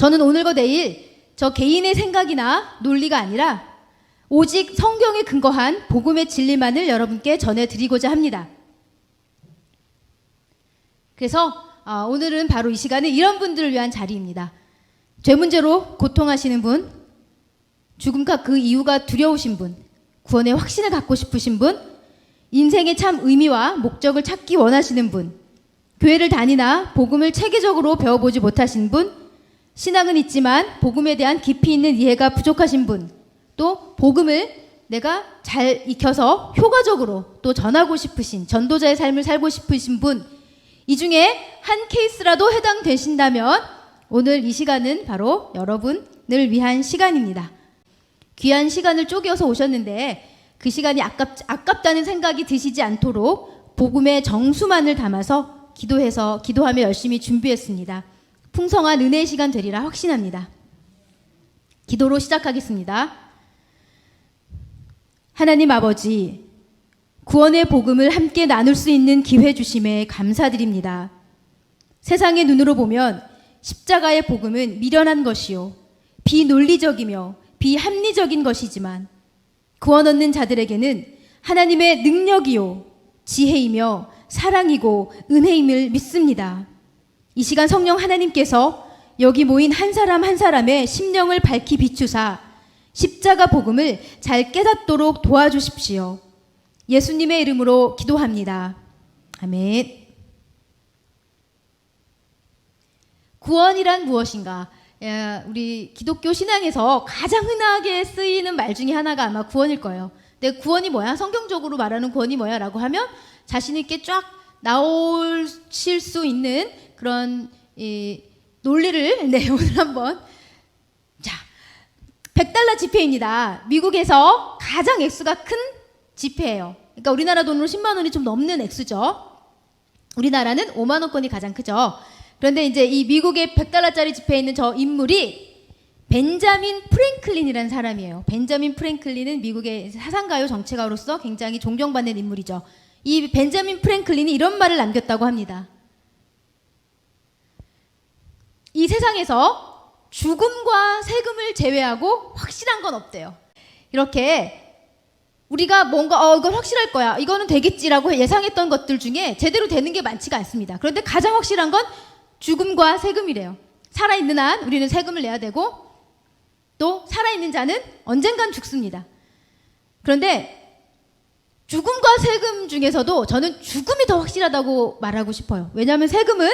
저는 오늘과 내일 저 개인의 생각이나 논리가 아니라 오직 성경에 근거한 복음의 진리만을 여러분께 전해드리고자 합니다. 그래서 오늘은 바로 이 시간은 이런 분들을 위한 자리입니다. 죄 문제로 고통하시는 분, 죽음과 그 이유가 두려우신 분, 구원의 확신을 갖고 싶으신 분, 인생의 참 의미와 목적을 찾기 원하시는 분, 교회를 다니나 복음을 체계적으로 배워보지 못하신 분, 신앙은 있지만 복음에 대한 깊이 있는 이해가 부족하신 분, 또 복음을 내가 잘 익혀서 효과적으로 또 전하고 싶으신 전도자의 삶을 살고 싶으신 분, 이 중에 한 케이스라도 해당되신다면 오늘 이 시간은 바로 여러분을 위한 시간입니다. 귀한 시간을 쪼개서 오셨는데 그 시간이 아깝다는 생각이 드시지 않도록 복음의 정수만을 담아서 기도하며 열심히 준비했습니다. 풍성한 은혜의 시간 되리라 확신합니다. 기도로 시작하겠습니다. 하나님 아버지, 구원의 복음을 함께 나눌 수 있는 기회 주심에 감사드립니다. 세상의 눈으로 보면 십자가의 복음은 미련한 것이요, 비논리적이며 비합리적인 것이지만 구원 얻는 자들에게는 하나님의 능력이요, 지혜이며 사랑이고 은혜임을 믿습니다. 이 시간 성령 하나님께서 여기 모인 한 사람 한 사람의 심령을 밝히 비추사 십자가 복음을 잘 깨닫도록 도와주십시오. 예수님의 이름으로 기도합니다. 아멘. 구원이란 무엇인가? 우리 기독교 신앙에서 가장 흔하게 쓰이는 말 중에 하나가 아마 구원일 거예요. 근데 구원이 뭐야? 성경적으로 말하는 구원이 뭐야? 라고 하면 자신 있게 쫙 나오실 수 있는 그런 논리를 오늘 한번. 자, $100 지폐입니다. 미국에서 가장 액수가 큰 지폐예요. 그러니까 우리나라 돈으로 10만 원이 좀 넘는 액수죠. 우리나라는 5만 원권이 가장 크죠. 그런데 이제 이 미국의 $100짜리 지폐에 있는 저 인물이 벤자민 프랭클린이라는 사람이에요. 벤자민 프랭클린은 미국의 사상가요 정치가로서 굉장히 존경받는 인물이죠. 이 벤자민 프랭클린이 이런 말을 남겼다고 합니다. 이 세상에서 죽음과 세금을 제외하고 확실한 건 없대요. 이렇게 우리가 뭔가 이건 확실할 거야, 이거는 되겠지라고 예상했던 것들 중에 제대로 되는 게 많지가 않습니다. 그런데 가장 확실한 건 죽음과 세금이래요. 살아있는 한 우리는 세금을 내야 되고 또 살아있는 자는 언젠간 죽습니다. 그런데 죽음과 세금 중에서도 저는 죽음이 더 확실하다고 말하고 싶어요. 왜냐하면 세금은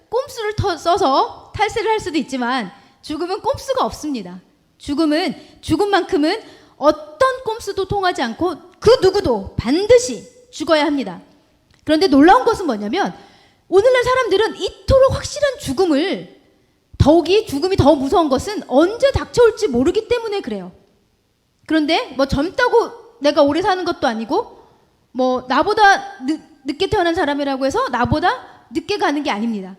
꼼수를 써서 탈세를 할 수도 있지만 죽음은 꼼수가 없습니다. 죽음만큼은 어떤 꼼수도 통하지 않고 그 누구도 반드시 죽어야 합니다. 그런데 놀라운 것은 뭐냐면 오늘날 사람들은 이토록 확실한 죽음을, 더욱이 죽음이 더 무서운 것은 언제 닥쳐올지 모르기 때문에 그래요. 그런데 뭐 젊다고 내가 오래 사는 것도 아니고 뭐 나보다 늦게 태어난 사람이라고 해서 나보다 늦게 가는 게 아닙니다.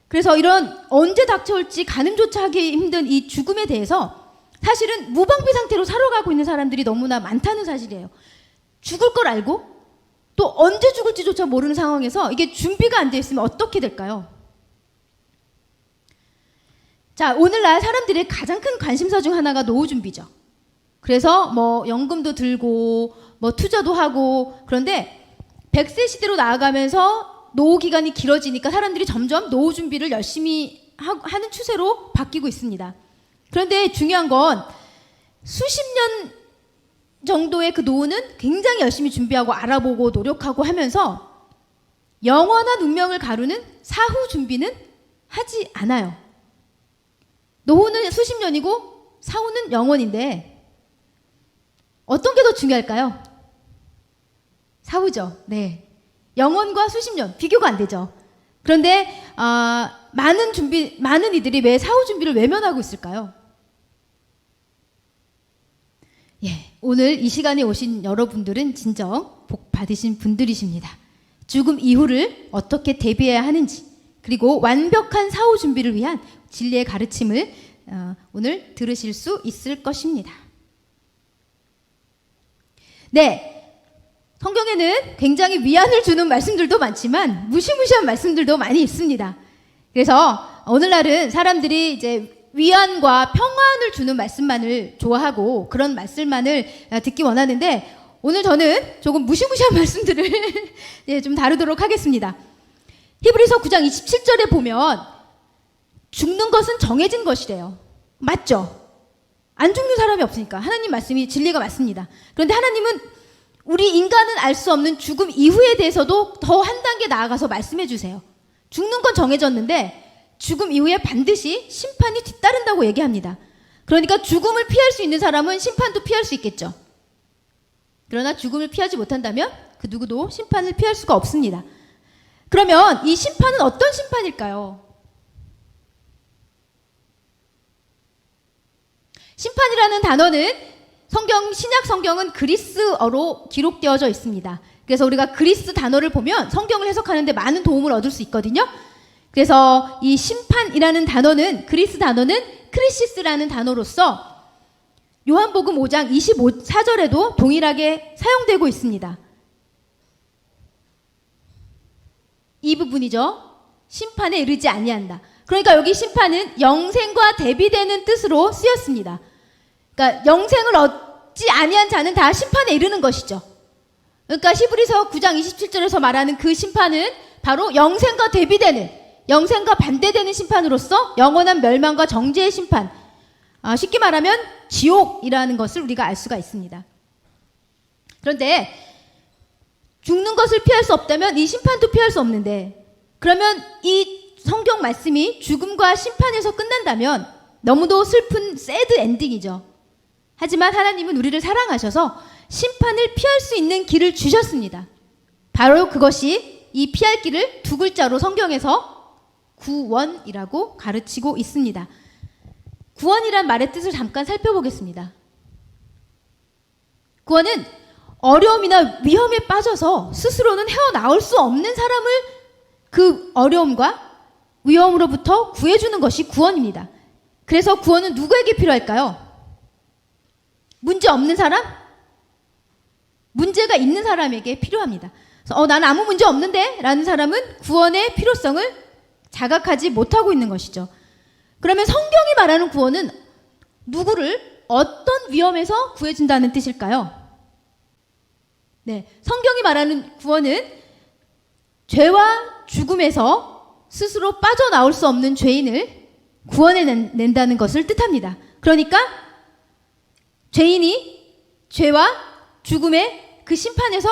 그래서 이런 언제 닥쳐올지 가늠조차 하기 힘든 이 죽음에 대해서 사실은 무방비 상태로 살아가고 있는 사람들이 너무나 많다는 사실이에요. 죽을 걸 알고 또 언제 죽을지조차 모르는 상황에서 이게 준비가 안 돼 있으면 어떻게 될까요? 자, 오늘날 사람들의 가장 큰 관심사 중 하나가 노후 준비죠. 그래서 뭐 연금도 들고 뭐 투자도 하고, 그런데 100세 시대로 나아가면서 노후 기간이 길어지니까 사람들이 점점 노후 준비를 열심히 하는 추세로 바뀌고 있습니다. 그런데 중요한 건 수십 년 정도의 그 노후는 굉장히 열심히 준비하고 알아보고 노력하고 하면서 영원한 운명을 가루는 사후 준비는 하지 않아요. 노후는 수십 년이고 사후는 영원인데 어떤 게 더 중요할까요? 사후죠. 네. 영원과 수십 년 비교가 안 되죠. 그런데 많은 이들이 왜 사후 준비를 외면하고 있을까요? 오늘 이 시간에 오신 여러분들은 진정 복 받으신 분들이십니다. 죽음 이후를 어떻게 대비해야 하는지, 그리고 완벽한 사후 준비를 위한 진리의 가르침을 오늘 들으실 수 있을 것입니다. 네, 성경에는 굉장히 위안을 주는 말씀들도 많지만 무시무시한 말씀들도 많이 있습니다. 그래서 오늘날은 사람들이 이제 위안과 평안을 주는 말씀만을 좋아하고 그런 말씀만을 듣기 원하는데 오늘 저는 조금 무시무시한 말씀들을 예, 좀 다루도록 하겠습니다. 히브리서 9장 27절에 보면 죽는 것은 정해진 것이래요. 맞죠? 안 죽는 사람이 없으니까 하나님 말씀이 진리가 맞습니다. 그런데 하나님은 우리 인간은 알 수 없는 죽음 이후에 대해서도 더 한 단계 나아가서 말씀해 주세요. 죽는 건 정해졌는데 죽음 이후에 반드시 심판이 뒤따른다고 얘기합니다. 그러니까 죽음을 피할 수 있는 사람은 심판도 피할 수 있겠죠. 그러나 죽음을 피하지 못한다면 그 누구도 심판을 피할 수가 없습니다. 그러면 이 심판은 어떤 심판일까요? 심판이라는 단어는 신약 성경은 그리스어로 기록되어져 있습니다. 그래서 우리가 그리스 단어를 보면 성경을 해석하는데 많은 도움을 얻을 수 있거든요. 그래서 이 심판이라는 단어는 그리스 단어는 크리시스라는 단어로서 요한복음 5장 24절에도 동일하게 사용되고 있습니다. 이 부분이죠. 심판에 이르지 아니한다. 그러니까 여기 심판은 영생과 대비되는 뜻으로 쓰였습니다. 그러니까 영생을 얻지 아니한 자는 다 심판에 이르는 것이죠. 그러니까 히브리서 9장 27절에서 말하는 그 심판은 바로 영생과 대비되는, 영생과 반대되는 심판으로서 영원한 멸망과 정죄의 심판, 쉽게 말하면 지옥이라는 것을 우리가 알 수가 있습니다. 그런데 죽는 것을 피할 수 없다면 이 심판도 피할 수 없는데, 그러면 이 성경 말씀이 죽음과 심판에서 끝난다면 너무도 슬픈 새드 엔딩이죠. 하지만 하나님은 우리를 사랑하셔서 심판을 피할 수 있는 길을 주셨습니다. 바로 그것이 이 피할 길을 두 글자로 성경에서 구원이라고 가르치고 있습니다. 구원이란 말의 뜻을 잠깐 살펴보겠습니다. 구원은 어려움이나 위험에 빠져서 스스로는 헤어나올 수 없는 사람을 그 어려움과 위험으로부터 구해주는 것이 구원입니다. 그래서 구원은 누구에게 필요할까요? 문제 없는 사람? 문제가 있는 사람에게 필요합니다. 그래서 나는 아무 문제 없는데? 라는 사람은 구원의 필요성을 자각하지 못하고 있는 것이죠. 그러면 성경이 말하는 구원은 누구를 어떤 위험에서 구해준다는 뜻일까요? 네, 성경이 말하는 구원은 죄와 죽음에서 스스로 빠져나올 수 없는 죄인을 구원해낸다는 것을 뜻합니다. 그러니까 죄인이 죄와 죽음의 그 심판에서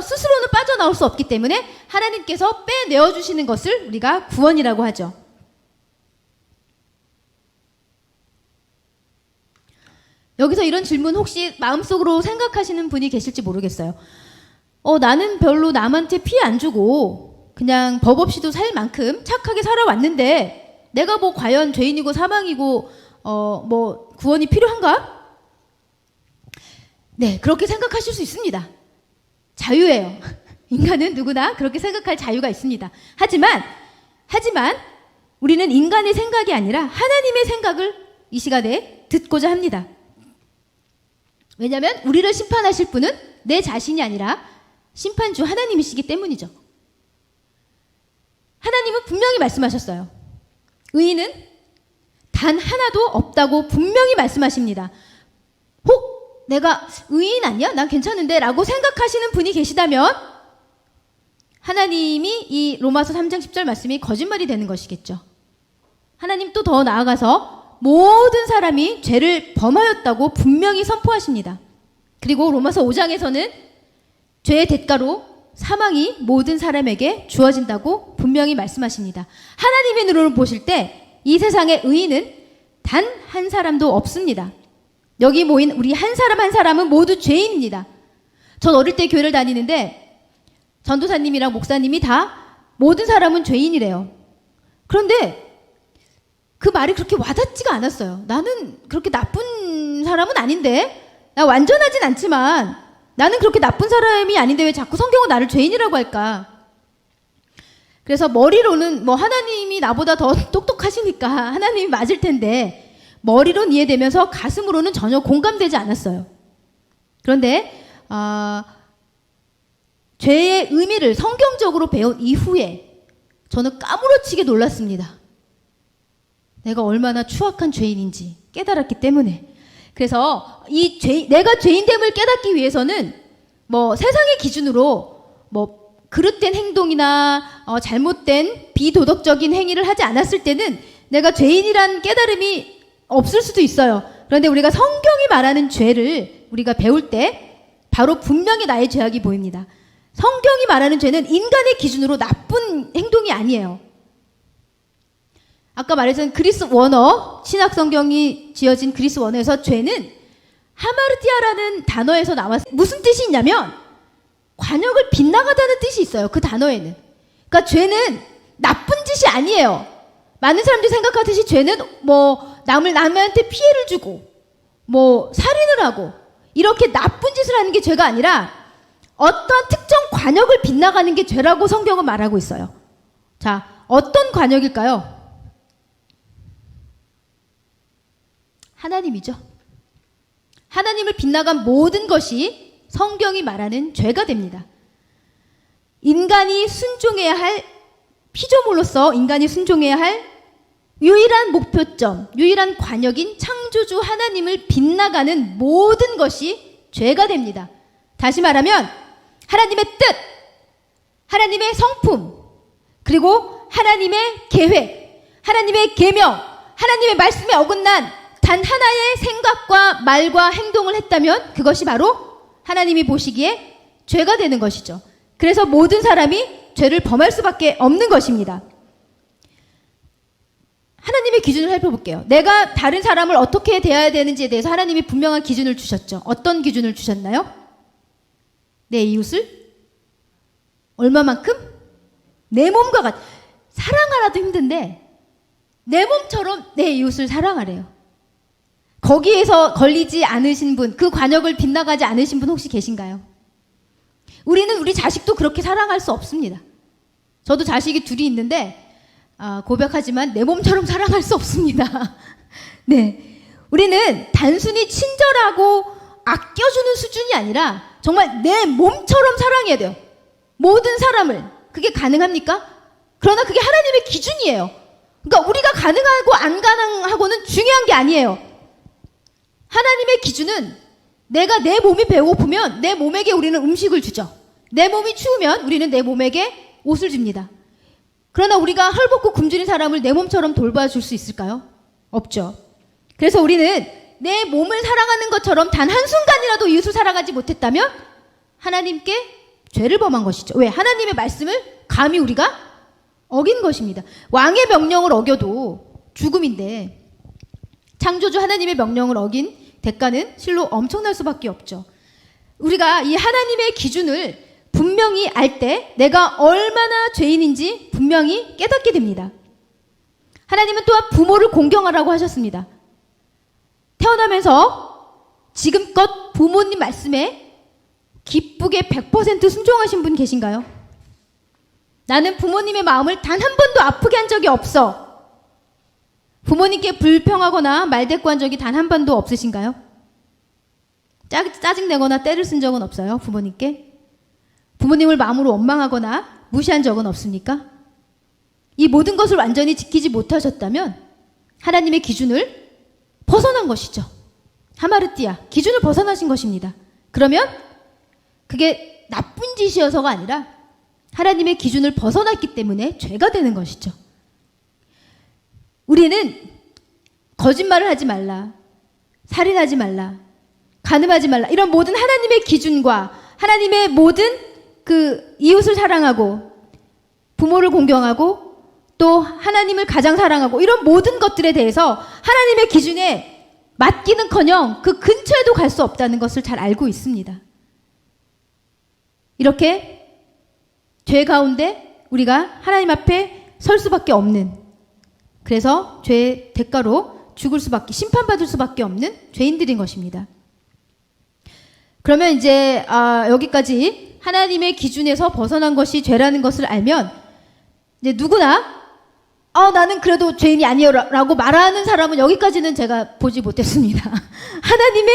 스스로는 빠져나올 수 없기 때문에 하나님께서 빼내어주시는 것을 우리가 구원이라고 하죠. 여기서 이런 질문 혹시 마음속으로 생각하시는 분이 계실지 모르겠어요. 나는 별로 남한테 피해 안 주고 그냥 법 없이도 살 만큼 착하게 살아왔는데 내가 뭐 과연 죄인이고 사망이고 뭐 구원이 필요한가? 네, 그렇게 생각하실 수 있습니다. 자유예요. 인간은 누구나 그렇게 생각할 자유가 있습니다. 하지만 우리는 인간의 생각이 아니라 하나님의 생각을 이 시간에 듣고자 합니다. 왜냐하면 우리를 심판하실 분은 내 자신이 아니라 심판주 하나님이시기 때문이죠. 하나님은 분명히 말씀하셨어요. 의인은 단 하나도 없다고 분명히 말씀하십니다. 혹 내가 의인 아니야? 난 괜찮은데? 라고 생각하시는 분이 계시다면 하나님이 이 로마서 3장 10절 말씀이 거짓말이 되는 것이겠죠. 하나님 또 더 나아가서 모든 사람이 죄를 범하였다고 분명히 선포하십니다. 그리고 로마서 5장에서는 죄의 대가로 사망이 모든 사람에게 주어진다고 분명히 말씀하십니다. 하나님의 눈으로 보실 때 이 세상에 의인은 단 한 사람도 없습니다. 여기 모인 우리 한 사람 한 사람은 모두 죄인입니다. 전 어릴 때 교회를 다니는데 전도사님이랑 목사님이 다 모든 사람은 죄인이래요. 그런데 그 말이 그렇게 와닿지가 않았어요. 나는 그렇게 나쁜 사람은 아닌데, 나 완전하진 않지만 나는 그렇게 나쁜 사람이 아닌데 왜 자꾸 성경은 나를 죄인이라고 할까? 그래서 머리로는 뭐 하나님이 나보다 더 똑똑하시니까 하나님이 맞을 텐데 머리로는 이해되면서 가슴으로는 전혀 공감되지 않았어요. 그런데 죄의 의미를 성경적으로 배운 이후에 저는 까무러치게 놀랐습니다. 내가 얼마나 추악한 죄인인지 깨달았기 때문에. 그래서 내가 죄인됨을 깨닫기 위해서는 뭐 세상의 기준으로 뭐 그릇된 행동이나 잘못된 비도덕적인 행위를 하지 않았을 때는 내가 죄인이란 깨달음이 없을 수도 있어요. 그런데 우리가 성경이 말하는 죄를 우리가 배울 때 바로 분명히 나의 죄악이 보입니다. 성경이 말하는 죄는 인간의 기준으로 나쁜 행동이 아니에요. 아까 말했던 그리스 원어, 신약 성경이 지어진 그리스 원어에서 죄는 하마르티아라는 단어에서 나왔어요. 무슨 뜻이 있냐면 관역을 빗나가다는 뜻이 있어요. 그 단어에는. 그러니까 죄는 나쁜 짓이 아니에요. 많은 사람들이 생각하듯이 죄는 뭐 남한테 피해를 주고 뭐 살인을 하고 이렇게 나쁜 짓을 하는 게 죄가 아니라 어떤 특정 관역을 빗나가는 게 죄라고 성경은 말하고 있어요. 자, 어떤 관역일까요? 하나님이죠. 하나님을 빗나간 모든 것이 성경이 말하는 죄가 됩니다. 인간이 순종해야 할 피조물로서 인간이 순종해야 할 유일한 목표점, 유일한 관역인 창조주 하나님을 빗나가는 모든 것이 죄가 됩니다. 다시 말하면 하나님의 뜻, 하나님의 성품, 그리고 하나님의 계획, 하나님의 계명, 하나님의 말씀에 어긋난 단 하나의 생각과 말과 행동을 했다면 그것이 바로 하나님이 보시기에 죄가 되는 것이죠. 그래서 모든 사람이 죄를 범할 수밖에 없는 것입니다. 하나님의 기준을 살펴볼게요. 내가 다른 사람을 어떻게 대해야 되는지에 대해서 하나님이 분명한 기준을 주셨죠. 어떤 기준을 주셨나요? 내 이웃을 얼마만큼? 내 몸과 같이. 사랑하라도 힘든데 내 몸처럼 내 이웃을 사랑하래요. 거기에서 걸리지 않으신 분, 그 관역을 빗나가지 않으신 분 혹시 계신가요? 우리는 우리 자식도 그렇게 사랑할 수 없습니다. 저도 자식이 둘이 있는데 고백하지만 내 몸처럼 사랑할 수 없습니다. 네, 우리는 단순히 친절하고 아껴주는 수준이 아니라 정말 내 몸처럼 사랑해야 돼요. 모든 사람을. 그게 가능합니까? 그러나 그게 하나님의 기준이에요. 그러니까 우리가 가능하고 안 가능하고는 중요한 게 아니에요. 하나님의 기준은 내가 내 몸이 배고프면 내 몸에게 우리는 음식을 주죠. 내 몸이 추우면 우리는 내 몸에게 옷을 줍니다. 그러나 우리가 헐벗고 굶주린 사람을 내 몸처럼 돌봐줄 수 있을까요? 없죠. 그래서 우리는 내 몸을 사랑하는 것처럼 단 한순간이라도 이웃을 사랑하지 못했다면 하나님께 죄를 범한 것이죠. 왜? 하나님의 말씀을 감히 우리가 어긴 것입니다. 왕의 명령을 어겨도 죽음인데 창조주 하나님의 명령을 어긴 대가는 실로 엄청날 수밖에 없죠. 우리가 이 하나님의 기준을 분명히 알 때 내가 얼마나 죄인인지 분명히 깨닫게 됩니다. 하나님은 또한 부모를 공경하라고 하셨습니다. 태어나면서 지금껏 부모님 말씀에 기쁘게 100% 순종하신 분 계신가요? 나는 부모님의 마음을 단 한 번도 아프게 한 적이 없어. 부모님께 불평하거나 말대꾸한 적이 단 한 번도 없으신가요? 짜증내거나 때를 쓴 적은 없어요? 부모님께? 부모님을 마음으로 원망하거나 무시한 적은 없습니까? 이 모든 것을 완전히 지키지 못하셨다면 하나님의 기준을 벗어난 것이죠. 하마르티아, 기준을 벗어나신 것입니다. 그러면 그게 나쁜 짓이어서가 아니라 하나님의 기준을 벗어났기 때문에 죄가 되는 것이죠. 우리는 거짓말을 하지 말라, 살인하지 말라, 간음하지 말라, 이런 모든 하나님의 기준과 하나님의 모든 그 이웃을 사랑하고 부모를 공경하고 또 하나님을 가장 사랑하고 이런 모든 것들에 대해서 하나님의 기준에 맡기는커녕 그 근처에도 갈 수 없다는 것을 잘 알고 있습니다. 이렇게 죄 가운데 우리가 하나님 앞에 설 수밖에 없는, 그래서 죄의 대가로 죽을 수밖에, 심판받을 수밖에 없는 죄인들인 것입니다. 그러면 이제 여기까지 하나님의 기준에서 벗어난 것이 죄라는 것을 알면 이제 누구나 나는 그래도 죄인이 아니에요 라고 말하는 사람은 여기까지는 제가 보지 못했습니다. 하나님의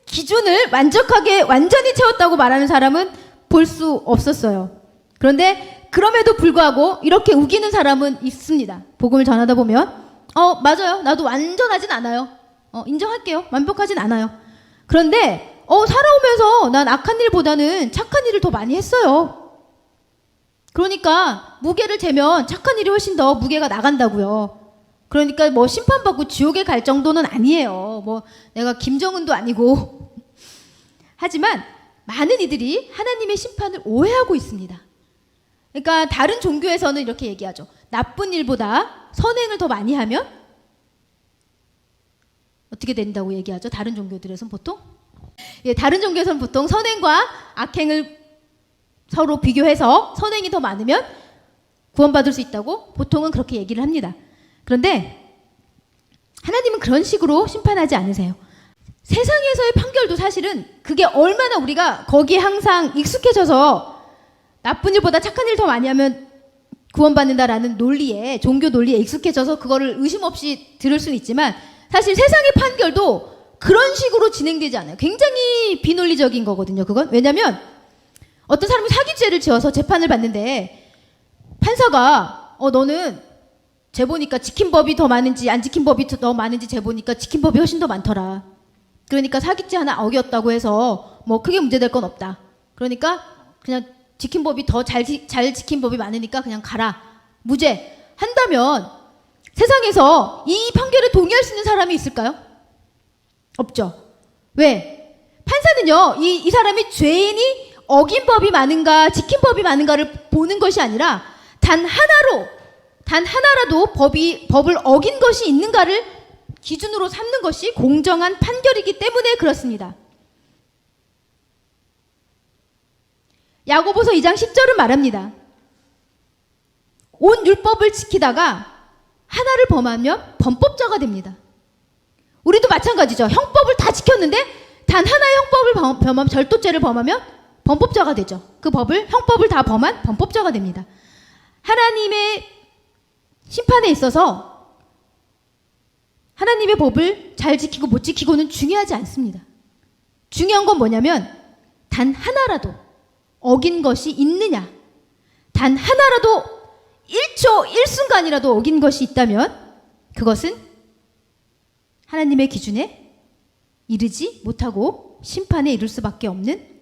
기준을 만족하게 완전히 채웠다고 말하는 사람은 볼 수 없었어요. 그런데 그럼에도 불구하고 이렇게 우기는 사람은 있습니다. 복음을 전하다 보면 맞아요. 나도 완전하진 않아요. 인정할게요. 완벽하진 않아요. 그런데 살아오면서 난 악한 일보다는 착한 일을 더 많이 했어요. 그러니까 무게를 재면 착한 일이 훨씬 더 무게가 나간다고요. 그러니까 뭐 심판받고 지옥에 갈 정도는 아니에요. 뭐 내가 김정은도 아니고. 하지만 많은 이들이 하나님의 심판을 오해하고 있습니다. 그러니까 다른 종교에서는 이렇게 얘기하죠. 나쁜 일보다 선행을 더 많이 하면 어떻게 된다고 얘기하죠? 다른 종교들에서는 보통? 다른 종교에서는 보통 선행과 악행을 서로 비교해서 선행이 더 많으면 구원받을 수 있다고 보통은 그렇게 얘기를 합니다. 그런데 하나님은 그런 식으로 심판하지 않으세요. 세상에서의 판결도 사실은 그게 얼마나 우리가 거기에 항상 익숙해져서 나쁜 일보다 착한 일 더 많이 하면 구원받는다라는 논리에, 종교 논리에 익숙해져서 그거를 의심 없이 들을 수는 있지만 사실 세상의 판결도 그런 식으로 진행되지 않아요. 굉장히 비논리적인 거거든요, 그건. 왜냐면 어떤 사람이 사기죄를 지어서 재판을 받는데 판사가 너는 재보니까 지킨 법이 더 많은지 안 지킨 법이 더 많은지 재보니까 지킨 법이 훨씬 더 많더라. 그러니까 사기죄 하나 어겼다고 해서 뭐 크게 문제될 건 없다. 그러니까 그냥 지킨 법이 더 잘 지킨 법이 많으니까 그냥 가라. 무죄 한다면 세상에서 이 판결에 동의할 수 있는 사람이 있을까요? 없죠. 왜? 판사는요, 이 사람이 죄인이 어긴 법이 많은가 지킨 법이 많은가를 보는 것이 아니라 단 하나라도 법을 어긴 것이 있는가를 기준으로 삼는 것이 공정한 판결이기 때문에 그렇습니다. 야고보서 2장 10절은 말합니다. 온 율법을 지키다가 하나를 범하면 범법자가 됩니다. 우리도 마찬가지죠. 형법을 다 지켰는데 단 하나의 형법을 범하면, 절도죄를 범하면 범법자가 되죠. 그 형법을 다 범한 범법자가 됩니다. 하나님의 심판에 있어서 하나님의 법을 잘 지키고 못 지키고는 중요하지 않습니다. 중요한 건 뭐냐면 단 하나라도 어긴 것이 있느냐, 단 하나라도 1초 1순간이라도 어긴 것이 있다면 그것은 하나님의 기준에 이르지 못하고 심판에 이를 수밖에 없는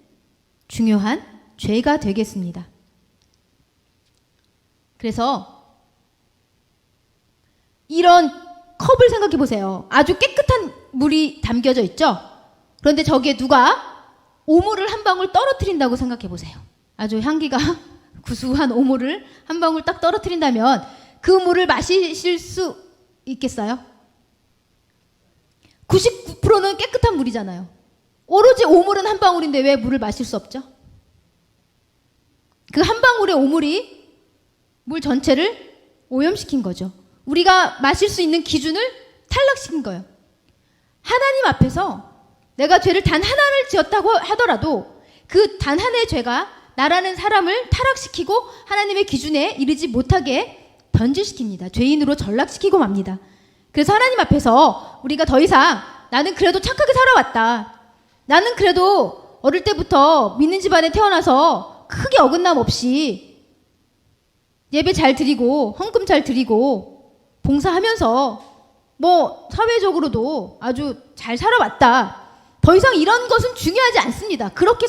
중요한 죄가 되겠습니다. 그래서 이런 컵을 생각해 보세요. 아주 깨끗한 물이 담겨져 있죠? 그런데 저기에 누가 오물을 한 방울 떨어뜨린다고 생각해 보세요. 아주 향기가 구수한 오물을 한 방울 딱 떨어뜨린다면 그 물을 마실 수 있겠어요? 99%는 깨끗한 물이잖아요. 오로지 오물은 한 방울인데 왜 물을 마실 수 없죠? 그 한 방울의 오물이 물 전체를 오염시킨 거죠. 우리가 마실 수 있는 기준을 탈락시킨 거예요. 하나님 앞에서 내가 죄를 단 하나를 지었다고 하더라도 그 단 하나의 죄가 나라는 사람을 타락시키고 하나님의 기준에 이르지 못하게 변질시킵니다. 죄인으로 전락시키고 맙니다. 그래서 하나님 앞에서 우리가 더 이상 나는 그래도 착하게 살아왔다. 나는 그래도 어릴 때부터 믿는 집안에 태어나서 크게 어긋남 없이 예배 잘 드리고 헌금 잘 드리고 봉사하면서 뭐 사회적으로도 아주 잘 살아왔다. 더 이상 이런 것은 중요하지 않습니다. 그렇게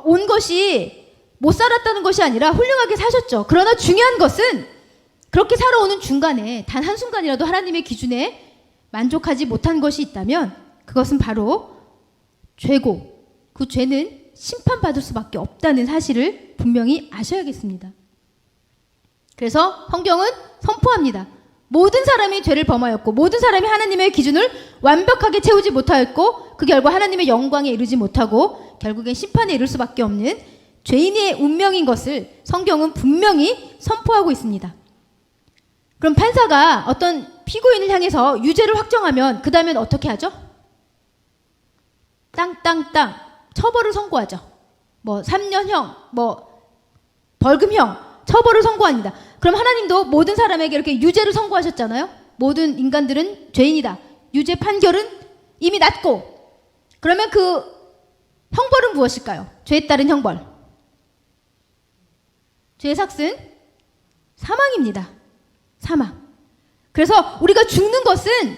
온 것이 못 살았다는 것이 아니라 훌륭하게 사셨죠. 그러나 중요한 것은 그렇게 살아오는 중간에 단 한순간이라도 하나님의 기준에 만족하지 못한 것이 있다면 그것은 바로 죄고 그 죄는 심판받을 수밖에 없다는 사실을 분명히 아셔야겠습니다. 그래서 성경은 선포합니다. 모든 사람이 죄를 범하였고 모든 사람이 하나님의 기준을 완벽하게 채우지 못하였고 그 결과 하나님의 영광에 이르지 못하고 결국엔 심판에 이를 수밖에 없는 죄인의 운명인 것을 성경은 분명히 선포하고 있습니다. 그럼 판사가 어떤 피고인을 향해서 유죄를 확정하면 그 다음엔 어떻게 하죠? 땅땅땅 처벌을 선고하죠. 뭐 3년형, 뭐 벌금형 처벌을 선고합니다. 그럼 하나님도 모든 사람에게 이렇게 유죄를 선고하셨잖아요. 모든 인간들은 죄인이다. 유죄 판결은 이미 났고 그러면 그 형벌은 무엇일까요? 죄에 따른 형벌. 죄의 삭은 사망입니다. 사망. 그래서 우리가 죽는 것은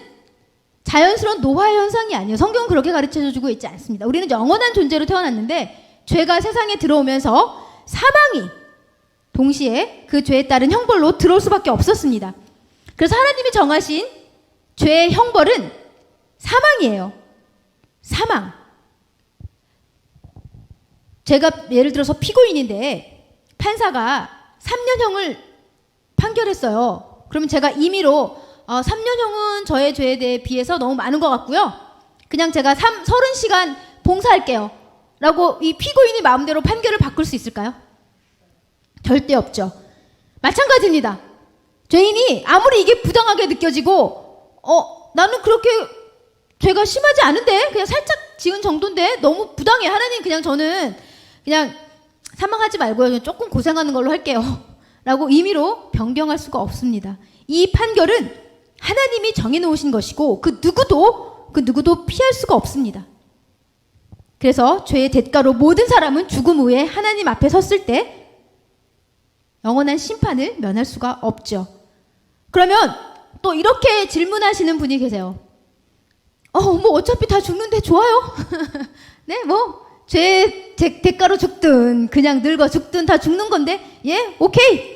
자연스러운 노화의 현상이 아니에요. 성경은 그렇게 가르쳐주고 있지 않습니다. 우리는 영원한 존재로 태어났는데 죄가 세상에 들어오면서 사망이 동시에 그 죄에 따른 형벌로 들어올 수밖에 없었습니다. 그래서 하나님이 정하신 죄의 형벌은 사망이에요. 사망. 제가 예를 들어서 피고인인데 판사가 3년형을 판결했어요. 그러면 제가 임의로 3년형은 저의 죄에 대해 비해서 너무 많은 것 같고요. 그냥 제가 30시간 봉사할게요. 라고 이 피고인이 마음대로 판결을 바꿀 수 있을까요? 절대 없죠. 마찬가지입니다. 죄인이 아무리 이게 부당하게 느껴지고 나는 그렇게 죄가 심하지 않은데 그냥 살짝 지은 정도인데 너무 부당해. 하나님 저는 그냥 사망하지 말고요. 조금 고생하는 걸로 할게요. 라고 임의로 변경할 수가 없습니다. 이 판결은 하나님이 정해놓으신 것이고 그 누구도 피할 수가 없습니다. 그래서 죄의 대가로 모든 사람은 죽음 후에 하나님 앞에 섰을 때 영원한 심판을 면할 수가 없죠. 그러면 또 이렇게 질문하시는 분이 계세요. 뭐 어차피 다 죽는데 좋아요. 네, 죄의 대가로 죽든 그냥 늙어 죽든 다 죽는 건데 오케이.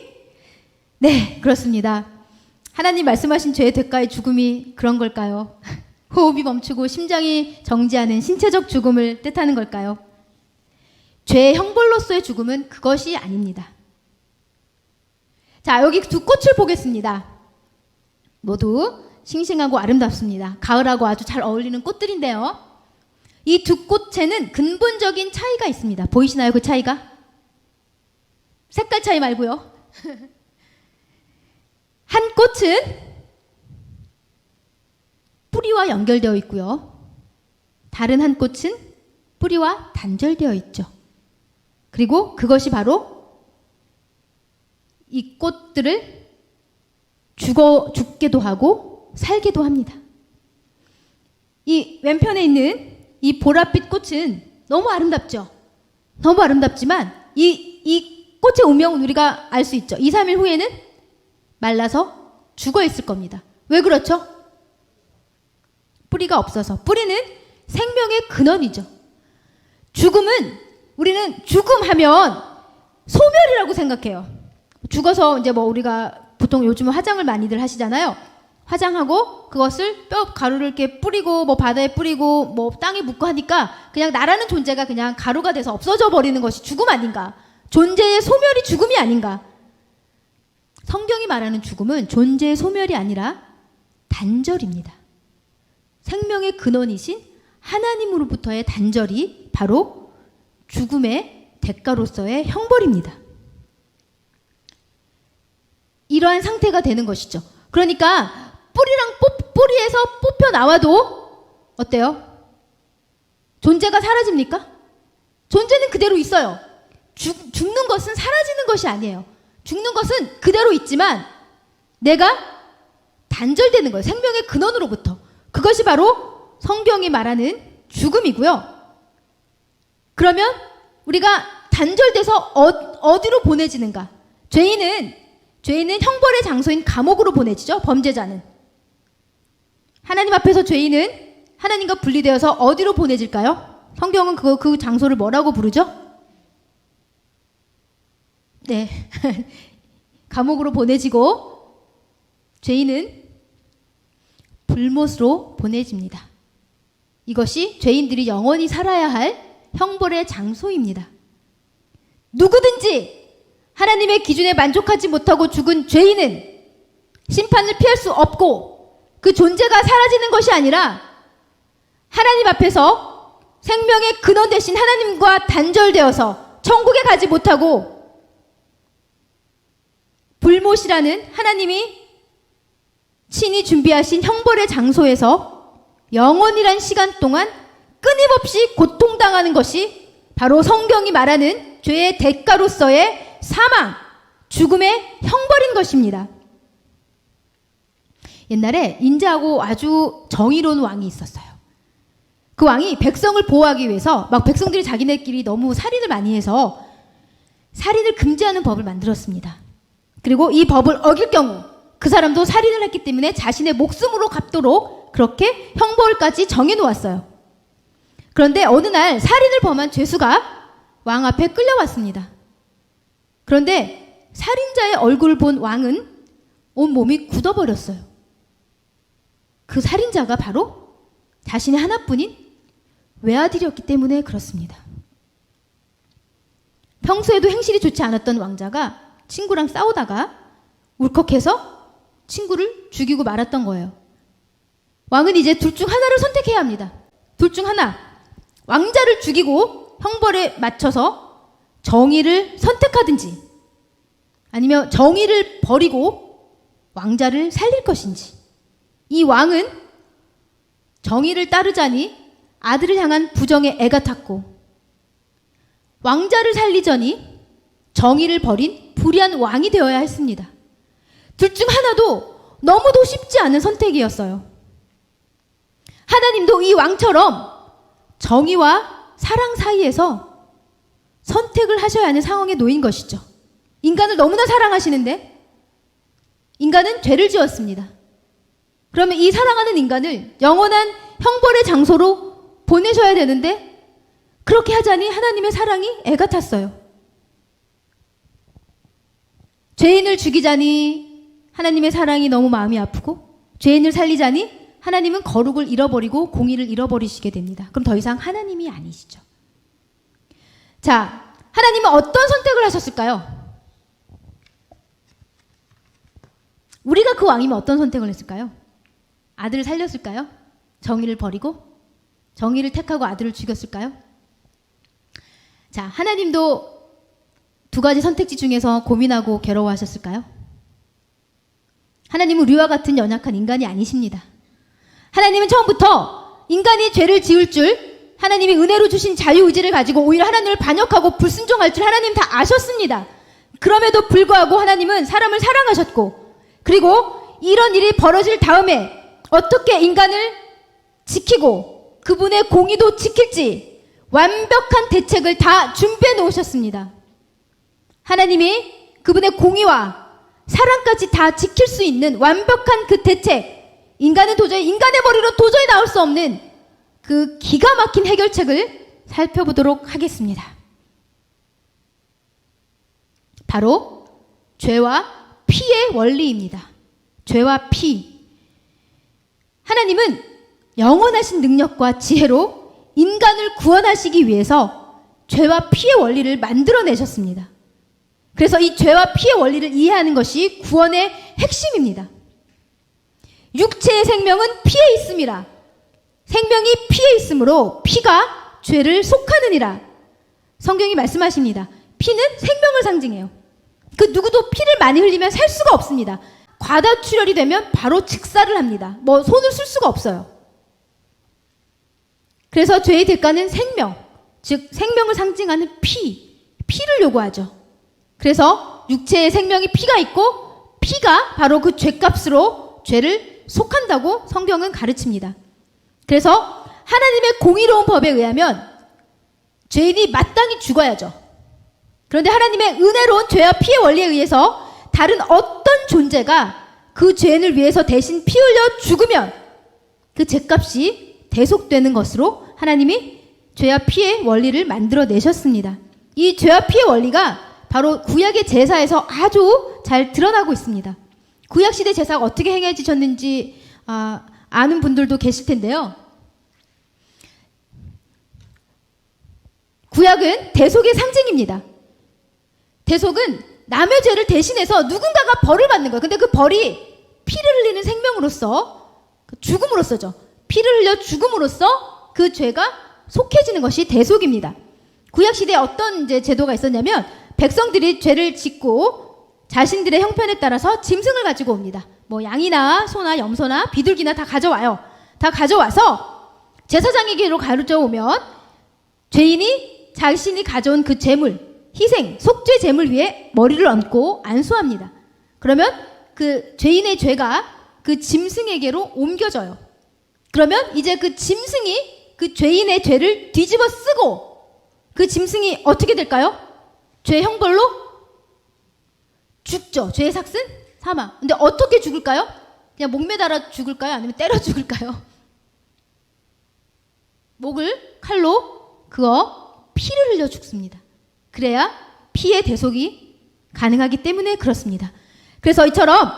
네, 그렇습니다. 하나님 말씀하신 죄의 대가의 죽음이 그런 걸까요? 호흡이 멈추고 심장이 정지하는 신체적 죽음을 뜻하는 걸까요? 죄의 형벌로서의 죽음은 그것이 아닙니다. 자, 여기 두 꽃을 보겠습니다. 모두 싱싱하고 아름답습니다. 가을하고 아주 잘 어울리는 꽃들인데요. 이 두 꽃에는 근본적인 차이가 있습니다. 보이시나요? 그 차이가? 색깔 차이 말고요. 한 꽃은 뿌리와 연결되어 있고요. 다른 한 꽃은 뿌리와 단절되어 있죠. 그리고 그것이 바로 이 꽃들을 죽게도 하고 살게도 합니다. 이 왼편에 있는 이 보랏빛 꽃은 너무 아름답죠. 너무 아름답지만 이 꽃의 운명은 우리가 알 수 있죠. 2, 3일 후에는 말라서 죽어 있을 겁니다. 왜 그렇죠? 뿌리가 없어서. 뿌리는 생명의 근원이죠. 우리는 죽음하면 소멸이라고 생각해요. 죽어서 이제 우리가 보통 요즘은 화장을 많이들 하시잖아요. 화장하고 그것을 뼈 가루를 이렇게 뿌리고 바다에 뿌리고 땅에 묻고 하니까 그냥 나라는 존재가 그냥 가루가 돼서 없어져 버리는 것이 죽음 아닌가? 존재의 소멸이 죽음이 아닌가? 성경이 말하는 죽음은 존재의 소멸이 아니라 단절입니다. 생명의 근원이신 하나님으로부터의 단절이 바로 죽음의 대가로서의 형벌입니다. 이러한 상태가 되는 것이죠. 그러니까 뿌리에서 뽑혀 나와도 어때요? 존재가 사라집니까? 존재는 그대로 있어요. 죽는 것은 사라지는 것이 아니에요. 죽는 것은 그대로 있지만 내가 단절되는 거예요. 생명의 근원으로부터. 그것이 바로 성경이 말하는 죽음이고요. 그러면 우리가 단절돼서 어디로 보내지는가? 죄인은 형벌의 장소인 감옥으로 보내지죠. 범죄자는. 하나님 앞에서 죄인은 하나님과 분리되어서 어디로 보내질까요? 성경은 그 장소를 뭐라고 부르죠? 네. 감옥으로 보내지고 죄인은 불못으로 보내집니다. 이것이 죄인들이 영원히 살아야 할 형벌의 장소입니다. 누구든지 하나님의 기준에 만족하지 못하고 죽은 죄인은 심판을 피할 수 없고 그 존재가 사라지는 것이 아니라 하나님 앞에서 생명의 근원 대신 하나님과 단절되어서 천국에 가지 못하고 불못이라는 하나님이 친히 준비하신 형벌의 장소에서 영원이란 시간 동안 끊임없이 고통당하는 것이 바로 성경이 말하는 죄의 대가로서의 사망, 죽음의 형벌인 것입니다. 옛날에 인자하고 아주 정의로운 왕이 있었어요. 그 왕이 백성을 보호하기 위해서 백성들이 자기네끼리 너무 살인을 많이 해서 살인을 금지하는 법을 만들었습니다. 그리고 이 법을 어길 경우 그 사람도 살인을 했기 때문에 자신의 목숨으로 갚도록 그렇게 형벌까지 정해놓았어요. 그런데 어느 날 살인을 범한 죄수가 왕 앞에 끌려왔습니다. 그런데 살인자의 얼굴을 본 왕은 온몸이 굳어버렸어요. 그 살인자가 바로 자신의 하나뿐인 외아들이었기 때문에 그렇습니다. 평소에도 행실이 좋지 않았던 왕자가 친구랑 싸우다가 울컥해서 친구를 죽이고 말았던 거예요. 왕은 이제 둘 중 하나를 선택해야 합니다. 둘 중 하나. 왕자를 죽이고 형벌에 맞춰서 정의를 선택하든지 아니면 정의를 버리고 왕자를 살릴 것인지. 이 왕은 정의를 따르자니 아들을 향한 부정에 애가 탔고 왕자를 살리자니 정의를 버린 불의한 왕이 되어야 했습니다. 둘 중 하나도 너무도 쉽지 않은 선택이었어요. 하나님도 이 왕처럼 정의와 사랑 사이에서 선택을 하셔야 하는 상황에 놓인 것이죠. 인간을 너무나 사랑하시는데 인간은 죄를 지었습니다. 그러면 이 사랑하는 인간을 영원한 형벌의 장소로 보내셔야 되는데 그렇게 하자니 하나님의 사랑이 애가 탔어요. 죄인을 죽이자니 하나님의 사랑이 너무 마음이 아프고 죄인을 살리자니 하나님은 거룩을 잃어버리고 공의를 잃어버리시게 됩니다. 그럼 더 이상 하나님이 아니시죠. 자, 하나님은 어떤 선택을 하셨을까요? 우리가 그 왕이면 어떤 선택을 했을까요? 아들을 살렸을까요? 정의를 버리고? 정의를 택하고 아들을 죽였을까요? 자, 하나님도 두 가지 선택지 중에서 고민하고 괴로워하셨을까요? 하나님은 우리와 같은 연약한 인간이 아니십니다. 하나님은 처음부터 인간이 죄를 지을 줄, 하나님이 은혜로 주신 자유의지를 가지고 오히려 하나님을 반역하고 불순종할 줄 하나님 다 아셨습니다. 그럼에도 불구하고 하나님은 사람을 사랑하셨고, 그리고 이런 일이 벌어질 다음에 어떻게 인간을 지키고 그분의 공의도 지킬지 완벽한 대책을 다 준비해 놓으셨습니다. 하나님이 그분의 공의와 사랑까지 다 지킬 수 있는 완벽한 그 대책, 인간의 머리로 도저히 나올 수 없는 그 기가 막힌 해결책을 살펴보도록 하겠습니다. 바로 죄와 피의 원리입니다. 죄와 피. 하나님은 영원하신 능력과 지혜로 인간을 구원하시기 위해서 죄와 피의 원리를 만들어내셨습니다. 그래서 이 죄와 피의 원리를 이해하는 것이 구원의 핵심입니다. 육체의 생명은 피에 있음이라. 생명이 피에 있으므로 피가 죄를 속하느니라. 성경이 말씀하십니다. 피는 생명을 상징해요. 그 누구도 피를 많이 흘리면 살 수가 없습니다. 과다출혈이 되면 바로 즉사를 합니다. 손을 쓸 수가 없어요. 그래서 죄의 대가는 생명, 즉 생명을 상징하는 피를 요구하죠. 그래서 육체의 생명이 피가 있고 피가 바로 그 죄값으로 죄를 속한다고 성경은 가르칩니다. 그래서 하나님의 공의로운 법에 의하면 죄인이 마땅히 죽어야죠. 그런데 하나님의 은혜로운 죄와 피의 원리에 의해서 다른 어떤 존재가 그 죄인을 위해서 대신 피 흘려 죽으면 그 죄값이 대속되는 것으로 하나님이 죄와 피의 원리를 만들어내셨습니다. 이 죄와 피의 원리가 바로 구약의 제사에서 아주 잘 드러나고 있습니다. 구약시대 제사가 어떻게 행해지셨는지 아는 분들도 계실 텐데요. 구약은 대속의 상징입니다. 대속은 남의 죄를 대신해서 누군가가 벌을 받는 거예요. 근데 그 벌이 피를 흘리는 생명으로서, 죽음으로써죠. 피를 흘려 죽음으로써 그 죄가 속해지는 것이 대속입니다. 구약시대에 어떤 이제 제도가 있었냐면 백성들이 죄를 짓고 자신들의 형편에 따라서 짐승을 가지고 옵니다. 양이나 소나 염소나 비둘기나 다 가져와요. 다 가져와서 제사장에게로 가져오면 죄인이 자신이 가져온 그 제물, 희생, 속죄 제물 위에 머리를 얹고 안수합니다. 그러면 그 죄인의 죄가 그 짐승에게로 옮겨져요. 그러면 이제 그 짐승이 그 죄인의 죄를 뒤집어 쓰고 그 짐승이 어떻게 될까요? 죄 형벌로 죽죠. 죄의 삭은 사망. 근데 어떻게 죽을까요? 그냥 목 매달아 죽을까요? 아니면 때려 죽을까요? 목을 칼로 그어 피를 흘려 죽습니다. 그래야 피의 대속이 가능하기 때문에 그렇습니다. 그래서 이처럼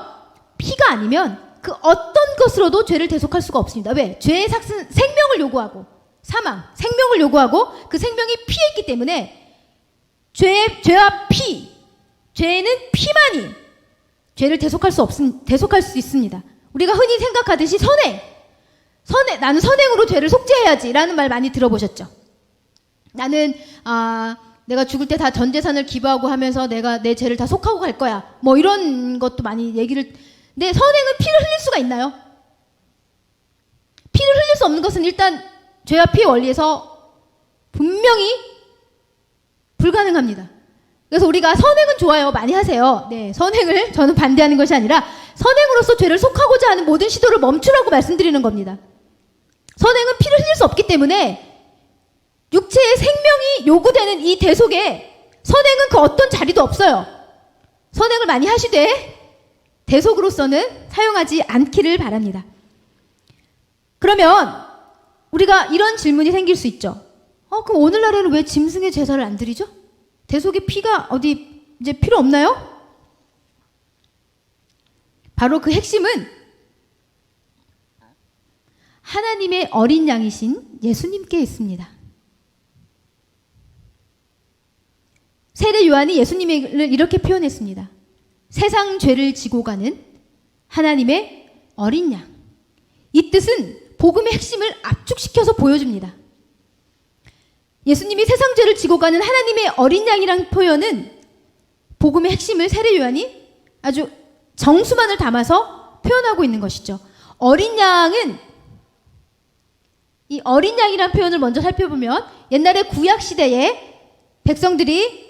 피가 아니면 그 어떤 것으로도 죄를 대속할 수가 없습니다. 왜? 죄의 삭은 생명을 요구하고 사망, 생명을 요구하고 그 생명이 피에 있기 때문에 죄와 피, 죄는 피만이 죄를 대속할 수 있습니다. 우리가 흔히 생각하듯이 나는 선행으로 죄를 속죄해야지라는 말 많이 들어보셨죠? 나는 내가 죽을 때 다 전 재산을 기부하고 하면서 내가 내 죄를 다 속하고 갈 거야. 뭐 이런 것도 많이 얘기를. 근데 선행은 피를 흘릴 수가 있나요? 피를 흘릴 수 없는 것은 일단 죄와 피의 원리에서 분명히 불가능합니다. 그래서 우리가 선행은 좋아요. 많이 하세요. 네, 선행을 저는 반대하는 것이 아니라 선행으로서 죄를 속하고자 하는 모든 시도를 멈추라고 말씀드리는 겁니다. 선행은 피를 흘릴 수 없기 때문에 육체의 생명이 요구되는 이 대속에 선행은 그 어떤 자리도 없어요. 선행을 많이 하시되 대속으로서는 사용하지 않기를 바랍니다. 그러면 우리가 이런 질문이 생길 수 있죠. 그럼 오늘날에는 왜 짐승의 제사를 안 드리죠? 대속의 피가 어디 이제 필요 없나요? 바로 그 핵심은 하나님의 어린 양이신 예수님께 있습니다. 세례 요한이 예수님을 이렇게 표현했습니다. 세상 죄를 지고 가는 하나님의 어린 양. 이 뜻은 복음의 핵심을 압축시켜서 보여줍니다. 예수님이 세상 죄를 지고 가는 하나님의 어린 양이란 표현은 복음의 핵심을 세례 요한이 아주 정수만을 담아서 표현하고 있는 것이죠. 어린 양은 이 어린 양이란 표현을 먼저 살펴보면 옛날에 구약 시대에 백성들이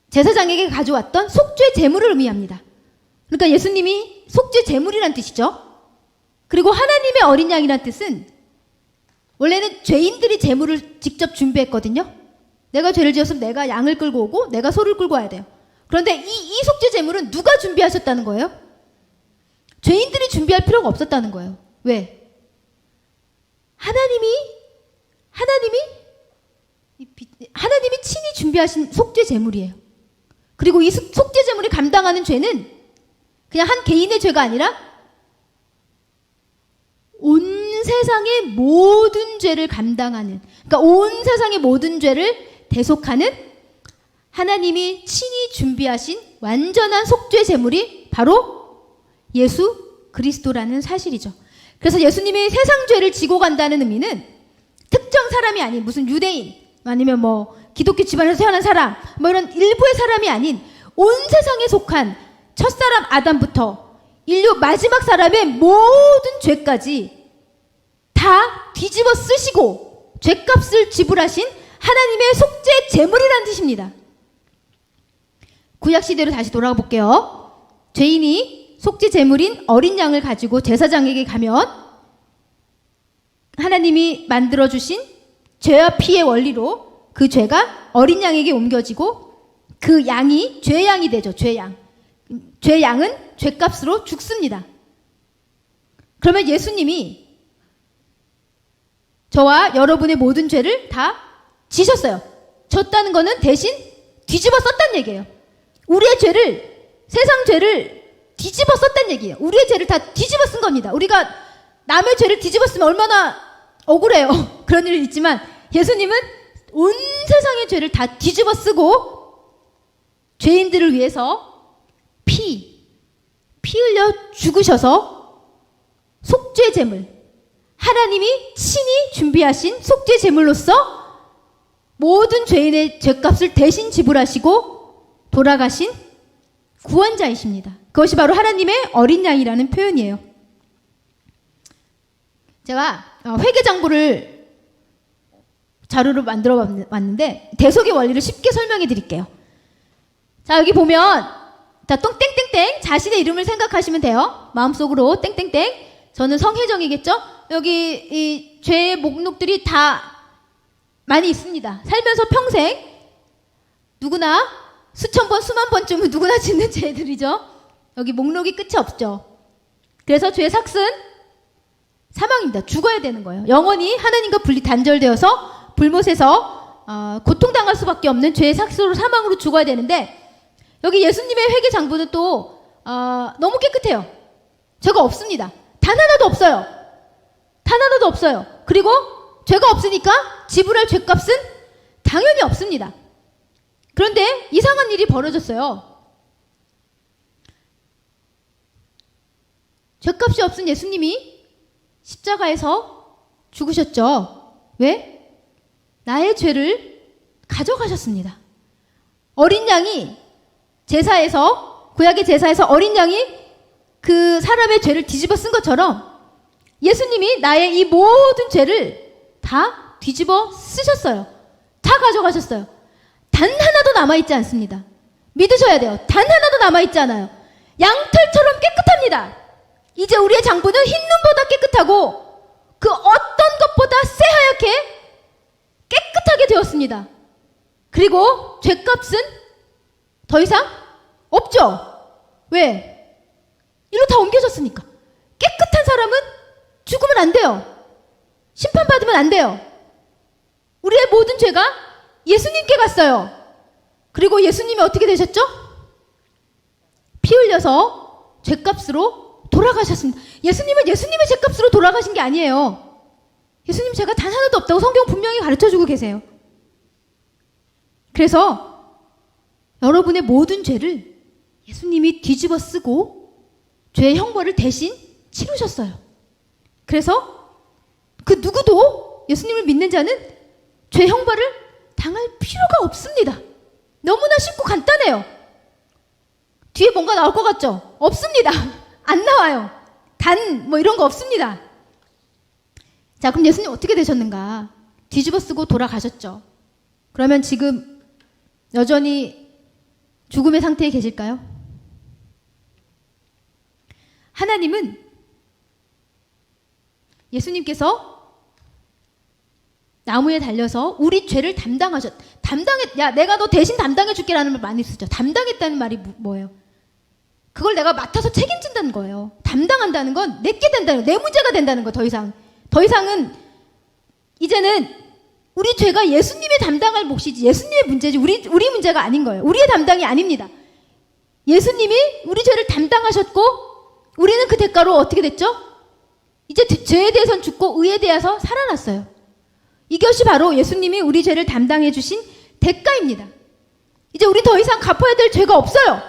제사장에게 가져왔던 속죄 제물을 의미합니다. 그러니까 예수님이 속죄 제물이란 뜻이죠. 그리고 하나님의 어린 양이란 뜻은 원래는 죄인들이 제물을 직접 준비했거든요. 내가 죄를 지었으면 내가 양을 끌고 오고 내가 소를 끌고 와야 돼요. 그런데 이 속죄 제물은 누가 준비하셨다는 거예요? 죄인들이 준비할 필요가 없었다는 거예요. 왜? 하나님이 친히 준비하신 속죄 제물이에요. 그리고 이 속죄 제물이 감당하는 죄는 그냥 한 개인의 죄가 아니라 온 세상의 모든 죄를 감당하는, 그러니까 온 세상의 모든 죄를 대속하는 하나님이 친히 준비하신 완전한 속죄 제물이 바로 예수 그리스도라는 사실이죠. 그래서 예수님이 세상 죄를 지고 간다는 의미는 특정 사람이 아닌 무슨 유대인 아니면 뭐 기독교 집안에서 태어난 사람 뭐 이런 일부의 사람이 아닌 온 세상에 속한 첫사람 아담부터 인류 마지막 사람의 모든 죄까지 다 뒤집어 쓰시고 죄값을 지불하신 하나님의 속죄 제물이라는 뜻입니다. 구약시대로 다시 돌아가 볼게요. 죄인이 속죄 제물인 어린 양을 가지고 제사장에게 가면 하나님이 만들어주신 죄와 피의 원리로 그 죄가 어린 양에게 옮겨지고 그 양이 죄양이 되죠. 죄양. 죄양은 죄값으로 죽습니다. 그러면 예수님이 저와 여러분의 모든 죄를 다 지셨어요. 졌다는 거는 대신 뒤집어 썼다는 얘기예요. 우리의 죄를, 세상 죄를 뒤집어 썼다는 얘기예요. 우리의 죄를 다 뒤집어 쓴 겁니다. 우리가 남의 죄를 뒤집어 쓰면 얼마나 억울해요. 그런 일이 있지만 예수님은 온 세상의 죄를 다 뒤집어 쓰고 죄인들을 위해서 피 흘려 죽으셔서 속죄 제물, 하나님이 친히 준비하신 속죄 제물로서 모든 죄인의 죄값을 대신 지불하시고 돌아가신 구원자이십니다. 그것이 바로 하나님의 어린 양이라는 표현이에요. 제가 회계장부를 자료를 만들어 왔는데 대속의 원리를 쉽게 설명해 드릴게요. 자, 여기 보면 자, 똥땡땡땡 자신의 이름을 생각하시면 돼요. 마음속으로 땡땡땡. 저는 성혜정이겠죠? 여기 이 죄의 목록들이 다 많이 있습니다. 살면서 평생 누구나 수천 번, 수만 번쯤은 누구나 짓는 죄들이죠. 여기 목록이 끝이 없죠. 그래서 죄의 삭은 사망입니다. 죽어야 되는 거예요. 영원히 하나님과 분리 단절되어서 불못에서 고통당할 수밖에 없는 죄의 삭으로 사망으로 죽어야 되는데, 여기 예수님의 회개 장부는 또 너무 깨끗해요. 죄가 없습니다. 단 하나도 없어요. 단 하나도 없어요. 그리고 죄가 없으니까 지불할 죄값은 당연히 없습니다. 그런데 이상한 일이 벌어졌어요. 죄값이 없은 예수님이 십자가에서 죽으셨죠. 왜? 나의 죄를 가져가셨습니다. 어린 양이 제사에서, 구약의 제사에서 어린 양이 그 사람의 죄를 뒤집어 쓴 것처럼 예수님이 나의 이 모든 죄를 다 뒤집어 쓰셨어요. 다 가져가셨어요. 단 하나도 남아있지 않습니다. 믿으셔야 돼요. 단 하나도 남아있지 않아요. 양털처럼 깨끗합니다. 이제 우리의 장부는 흰 눈보다 깨끗하고 그 어떤 것보다 새하얗게 깨끗하게 되었습니다. 그리고 죄값은 더 이상 없죠. 왜? 일로 다 옮겨졌으니까. 깨끗한 사람은 죽으면 안 돼요. 심판받으면 안 돼요. 우리의 모든 죄가 예수님께 갔어요. 그리고 예수님이 어떻게 되셨죠? 피 흘려서 죄값으로 돌아가셨습니다. 예수님은 예수님의 죄값으로 돌아가신 게 아니에요. 예수님 죄가 단 하나도 없다고 성경 분명히 가르쳐주고 계세요. 그래서 여러분의 모든 죄를 예수님이 뒤집어 쓰고 죄의 형벌을 대신 치르셨어요. 그래서 그 누구도 예수님을 믿는 자는 죄 형벌을 당할 필요가 없습니다. 너무나 쉽고 간단해요. 뒤에 뭔가 나올 것 같죠? 없습니다. 안 나와요. 단 뭐 이런 거 없습니다. 자, 그럼 예수님 어떻게 되셨는가? 뒤집어 쓰고 돌아가셨죠. 그러면 지금 여전히 죽음의 상태에 계실까요? 하나님은 예수님께서 나무에 달려서 우리 죄를 야, 내가 너 대신 담당해 줄게라는 말 많이 쓰죠. 담당했다는 말이 뭐예요? 그걸 내가 맡아서 책임진다는 거예요. 담당한다는 건 내게 된다는 거예요. 내 문제가 된다는 거예요. 더 이상은 이제는 우리 죄가 예수님이 담당할 몫이지 예수님의 문제지 우리 문제가 아닌 거예요. 우리의 담당이 아닙니다. 예수님이 우리 죄를 담당하셨고 우리는 그 대가로 어떻게 됐죠? 이제 죄에 대해서는 죽고 의에 대해서 살아났어요. 이것이 바로 예수님이 우리 죄를 담당해 주신 대가입니다. 이제 우리 더 이상 갚아야 될 죄가 없어요.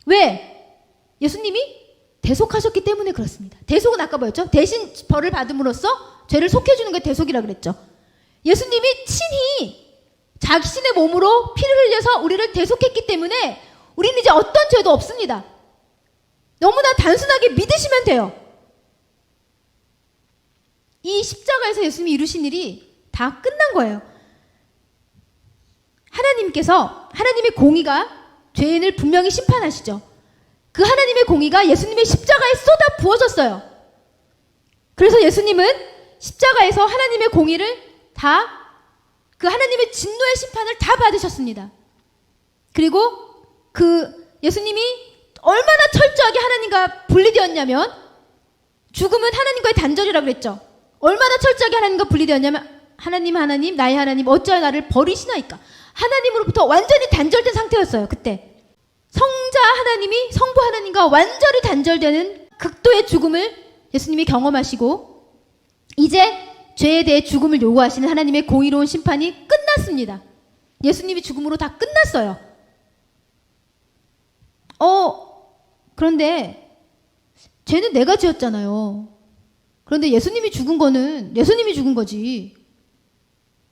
왜? 예수님이 대속하셨기 때문에 그렇습니다. 대속은 아까 뭐였죠? 대신 벌을 받음으로써 죄를 속해주는 게 대속이라 그랬죠. 예수님이 친히 자신의 몸으로 피를 흘려서 우리를 대속했기 때문에 우리는 이제 어떤 죄도 없습니다. 너무나 단순하게 믿으시면 돼요. 이 십자가에서 예수님이 이루신 일이 다 끝난 거예요. 하나님의 공의가 죄인을 분명히 심판하시죠. 그 하나님의 공의가 예수님의 십자가에 쏟아 부어졌어요. 그래서 예수님은 십자가에서 하나님의 공의를 그 하나님의 진노의 심판을 다 받으셨습니다. 그리고 예수님이 얼마나 철저하게 하나님과 분리되었냐면, 죽음은 하나님과의 단절이라고 그랬죠. 얼마나 철저하게 하나님과 분리되었냐면, 하나님 나의 하나님 어찌하여 나를 버리시나이까. 하나님으로부터 완전히 단절된 상태였어요. 그때 성부 하나님과 완전히 단절되는 극도의 죽음을 예수님이 경험하시고, 이제 죄에 대해 죽음을 요구하시는 하나님의 공의로운 심판이 끝났습니다. 예수님이 죽음으로 다 끝났어요. 그런데 죄는 내가 지었잖아요. 그런데 예수님이 죽은 거는 예수님이 죽은 거지.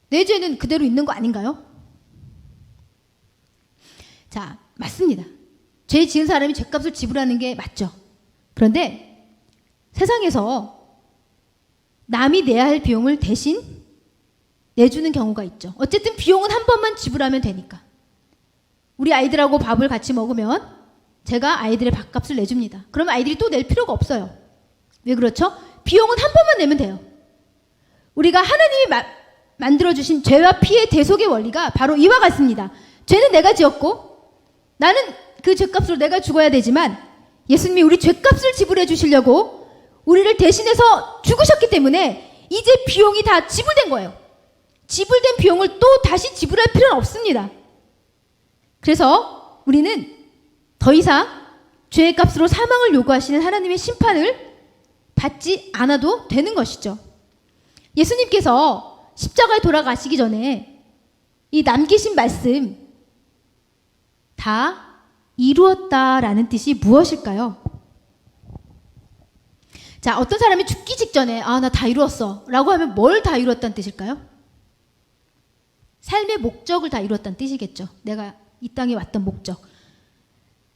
내 죄는 그대로 있는 거 아닌가요? 자, 맞습니다. 죄 지은 사람이 죄값을 지불하는 게 맞죠. 그런데 세상에서 남이 내야 할 비용을 대신 내주는 경우가 있죠. 어쨌든 비용은 한 번만 지불하면 되니까. 우리 아이들하고 밥을 같이 먹으면 제가 아이들의 밥값을 내줍니다. 그러면 아이들이 또 낼 필요가 없어요. 왜 그렇죠? 비용은 한 번만 내면 돼요. 우리가 하나님이 만들어주신 죄와 피의 대속의 원리가 바로 이와 같습니다. 죄는 내가 지었고 나는 그 죄값으로 내가 죽어야 되지만 예수님이 우리 죄값을 지불해 주시려고 우리를 대신해서 죽으셨기 때문에 이제 비용이 다 지불된 거예요. 지불된 비용을 또 다시 지불할 필요는 없습니다. 그래서 우리는 더 이상 죄값으로 사망을 요구하시는 하나님의 심판을 받지 않아도 되는 것이죠. 예수님께서 십자가에 돌아가시기 전에 이 남기신 말씀 다 이루었다라는 뜻이 무엇일까요? 자, 어떤 사람이 죽기 직전에 나 다 이루었어 라고 하면 뭘 다 이루었다는 뜻일까요? 삶의 목적을 다 이루었다는 뜻이겠죠. 내가 이 땅에 왔던 목적.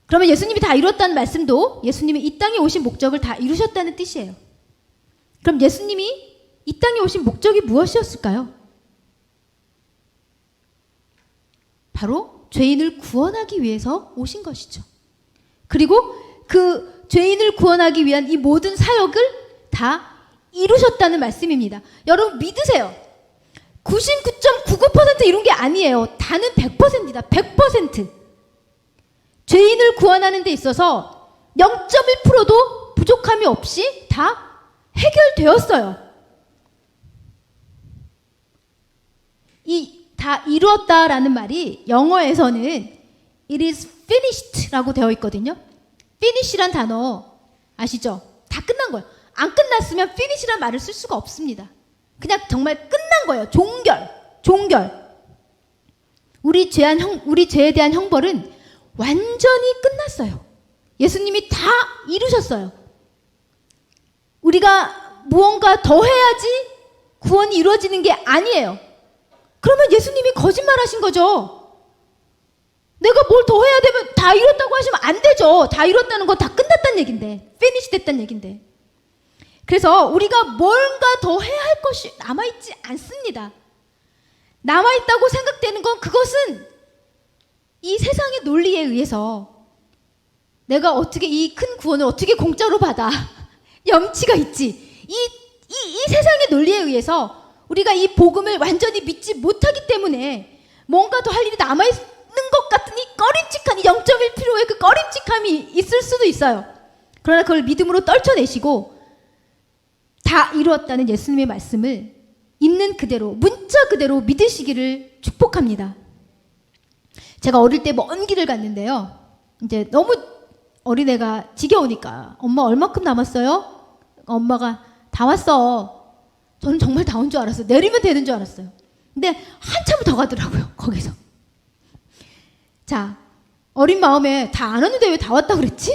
그러면 예수님이 다 이루었다는 말씀도 예수님이 이 땅에 오신 목적을 다 이루셨다는 뜻이에요. 그럼 예수님이 이 땅에 오신 목적이 무엇이었을까요? 바로 죄인을 구원하기 위해서 오신 것이죠. 그리고 그 죄인을 구원하기 위한 이 모든 사역을 다 이루셨다는 말씀입니다. 여러분 믿으세요. 99.99% 이룬 게 아니에요. 다는 100%이다. 100%. 죄인을 구원하는 데 있어서 0.1%도 부족함이 없이 다 해결되었어요. 이 다 이루었다라는 말이 영어에서는 it is finished라고 되어 있거든요. finish란 단어 아시죠? 다 끝난 거예요. 안 끝났으면 finish란 말을 쓸 수가 없습니다. 그냥 정말 끝난 거예요. 종결. 우리 죄에 대한 형벌은 완전히 끝났어요. 예수님이 다 이루셨어요. 우리가 무언가 더 해야지 구원이 이루어지는 게 아니에요. 그러면 예수님이 거짓말하신 거죠. 내가 뭘 더 해야 되면 다 이뤘다고 하시면 안 되죠. 다 이뤘다는 건 다 끝났다는 얘긴데, 피니시 됐다는 얘긴데. 그래서 우리가 뭔가 더 해야 할 것이 남아있지 않습니다. 남아있다고 생각되는 건 그것은 이 세상의 논리에 의해서 내가 어떻게 이 큰 구원을 어떻게 공짜로 받아 염치가 있지. 이 세상의 논리에 의해서 우리가 이 복음을 완전히 믿지 못하기 때문에 뭔가 더 할 일이 남아있는 것 같은 이 꺼림칙한 이 0.1%의 그 꺼림칙함이 있을 수도 있어요. 그러나 그걸 믿음으로 떨쳐내시고 다 이루었다는 예수님의 말씀을 있는 그대로 문자 그대로 믿으시기를 축복합니다. 제가 어릴 때 먼 길을 갔는데요. 이제 너무 어린애가 지겨우니까 엄마 얼마큼 남았어요? 엄마가 다 왔어. 저는 정말 다 온 줄 알았어요. 내리면 되는 줄 알았어요. 근데 한참을 더 가더라고요. 거기서. 자, 어린 마음에 다 안 왔는데 왜 다 왔다 그랬지?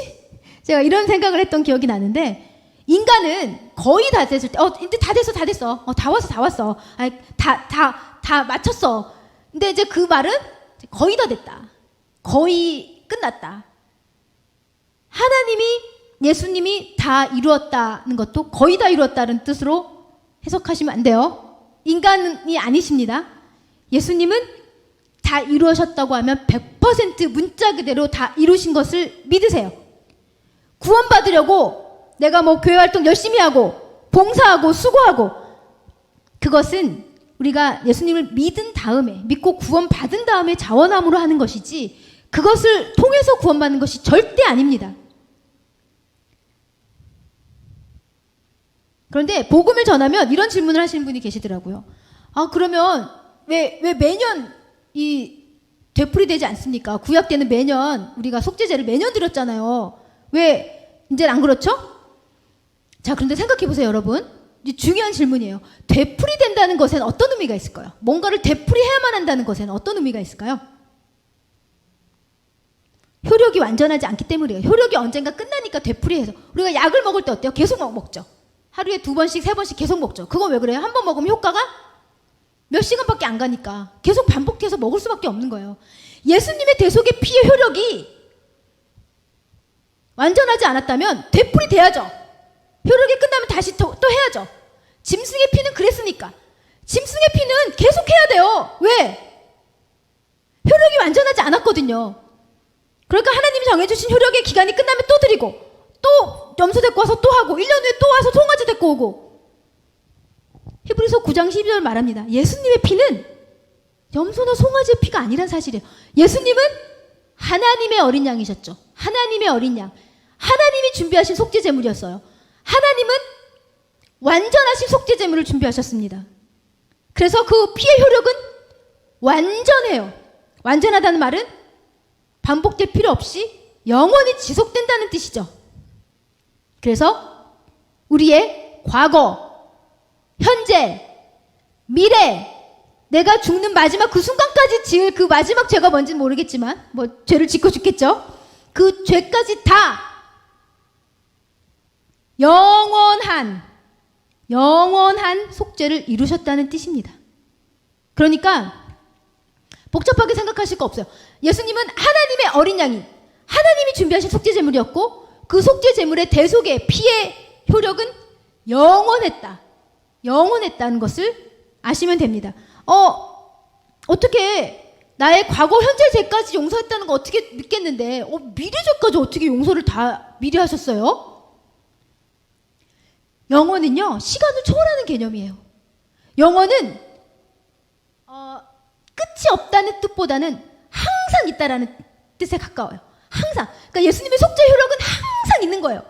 제가 이런 생각을 했던 기억이 나는데 인간은 거의 다 됐을 때 이제 다 됐어. 다 왔어. 다 마쳤어. 근데 이제 그 말은 거의 다 됐다. 거의 끝났다. 하나님이 예수님이 다 이루었다는 것도 거의 다 이루었다는 뜻으로 해석하시면 안 돼요. 인간이 아니십니다. 예수님은 다 이루셨다고 하면 100% 문자 그대로 다 이루신 것을 믿으세요. 구원받으려고 내가 뭐 교회 활동 열심히 하고 봉사하고 수고하고 그것은 우리가 예수님을 믿은 다음에 믿고 구원받은 다음에 자원함으로 하는 것이지 그것을 통해서 구원받는 것이 절대 아닙니다. 그런데 복음을 전하면 이런 질문을 하시는 분이 계시더라고요. 그러면 왜 매년 이 되풀이되지 않습니까? 구약 때는 매년 우리가 속죄제를 매년 드렸잖아요. 왜 이제는 안 그렇죠? 자, 그런데 생각해 보세요, 여러분. 이제 중요한 질문이에요. 되풀이된다는 것에는 어떤 의미가 있을까요? 뭔가를 되풀이해야만 한다는 것에는 어떤 의미가 있을까요? 효력이 완전하지 않기 때문이에요. 효력이 언젠가 끝나니까 되풀이해서 우리가 약을 먹을 때 어때요? 계속 먹죠. 하루에 2번씩 3번씩 계속 먹죠. 그건 왜 그래요? 한 번 먹으면 효과가 몇 시간밖에 안 가니까 계속 반복해서 먹을 수밖에 없는 거예요. 예수님의 대속의 피의 효력이 완전하지 않았다면 되풀이 돼야죠. 효력이 끝나면 다시 또 해야죠. 짐승의 피는 그랬으니까. 짐승의 피는 계속 해야 돼요. 왜? 효력이 완전하지 않았거든요. 그러니까 하나님이 정해주신 효력의 기간이 끝나면 또 드리고 또 염소 데리고 와서 또 하고 1년 후에 또 와서 송아지 데리고 오고. 히브리서 9장 12절 말합니다. 예수님의 피는 염소나 송아지의 피가 아니란 사실이에요. 예수님은 하나님의 어린 양이셨죠. 하나님의 어린 양. 하나님이 준비하신 속죄 제물이었어요. 하나님은 완전하신 속죄 제물을 준비하셨습니다. 그래서 그 피의 효력은 완전해요. 완전하다는 말은 반복될 필요 없이 영원히 지속된다는 뜻이죠. 그래서 우리의 과거, 현재, 미래, 내가 죽는 마지막 그 순간까지 지을 그 마지막 죄가 뭔지는 모르겠지만 뭐 죄를 짓고 죽겠죠. 그 죄까지 다 영원한 속죄를 이루셨다는 뜻입니다. 그러니까 복잡하게 생각하실 거 없어요. 예수님은 하나님의 어린 양이 하나님이 준비하신 속죄 제물이었고 그 속죄 제물의 대속의 피의 효력은 영원했다는 것을 아시면 됩니다. 어떻게 나의 과거 현재 죄까지 용서했다는 거 어떻게 믿겠는데 미래 죄까지 어떻게 용서를 다 미리 하셨어요? 영원은요 시간을 초월하는 개념이에요. 영원은 끝이 없다는 뜻보다는 항상 있다라는 뜻에 가까워요. 항상. 그러니까 예수님의 속죄 효력은 항상 있는 거예요.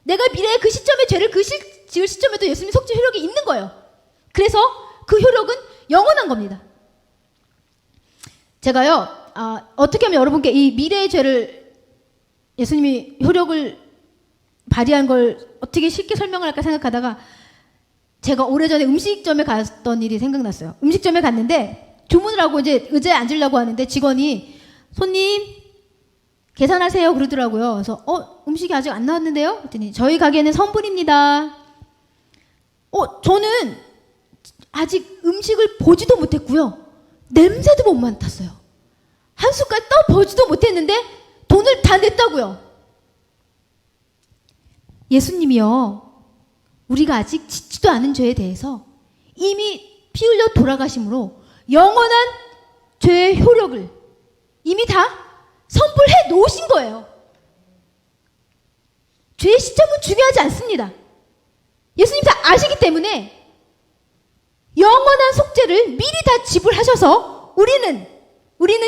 내가 미래의 그 시점에 죄를 지을 시점에도 예수님의 속죄 효력이 있는 거예요. 그래서 그 효력은 영원한 겁니다. 제가요 어떻게 하면 여러분께 이 미래의 죄를 예수님이 효력을 발휘한 걸 어떻게 쉽게 설명을 할까 생각하다가 제가 오래전에 음식점에 갔던 일이 생각났어요. 음식점에 갔는데 주문을 하고 이제 의자에 앉으려고 하는데 직원이 손님 계산하세요 그러더라고요. 그래서 음식이 아직 안 나왔는데요? 그랬더니 저희 가게는 선불입니다. 저는 아직 음식을 보지도 못했고요. 냄새도 못 맡았어요. 한 숟갈 떠보지도 못했는데 돈을 다 냈다고요. 예수님이요. 우리가 아직 짓지도 않은 죄에 대해서 이미 피 흘려 돌아가심으로 영원한 죄의 효력을 이미 다 선불해 놓으신 거예요. 죄의 시점은 중요하지 않습니다. 예수님 다 아시기 때문에 영원한 속죄를 미리 다 지불하셔서 우리는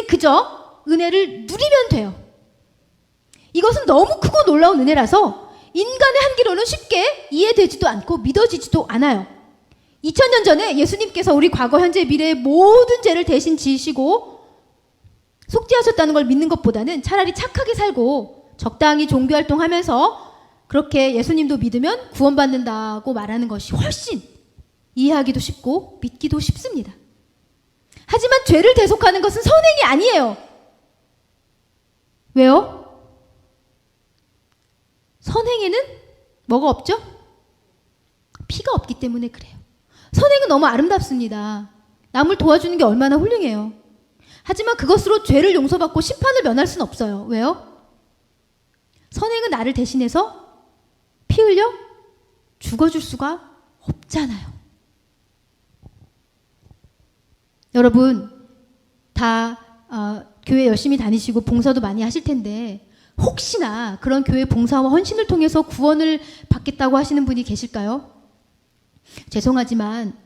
그저 은혜를 누리면 돼요. 이것은 너무 크고 놀라운 은혜라서 인간의 한계로는 쉽게 이해되지도 않고 믿어지지도 않아요. 2000년 전에 예수님께서 우리 과거, 현재, 미래의 모든 죄를 대신 지시고 속죄하셨다는 걸 믿는 것보다는 차라리 착하게 살고 적당히 종교활동하면서 그렇게 예수님도 믿으면 구원받는다고 말하는 것이 훨씬 이해하기도 쉽고 믿기도 쉽습니다. 하지만 죄를 대속하는 것은 선행이 아니에요. 왜요? 선행에는 뭐가 없죠? 피가 없기 때문에 그래요. 선행은 너무 아름답습니다. 남을 도와주는 게 얼마나 훌륭해요. 하지만 그것으로 죄를 용서받고 심판을 면할 수는 없어요. 왜요? 선행은 나를 대신해서 피 흘려 죽어줄 수가 없잖아요. 여러분 다 교회 열심히 다니시고 봉사도 많이 하실 텐데 혹시나 그런 교회 봉사와 헌신을 통해서 구원을 받겠다고 하시는 분이 계실까요? 죄송하지만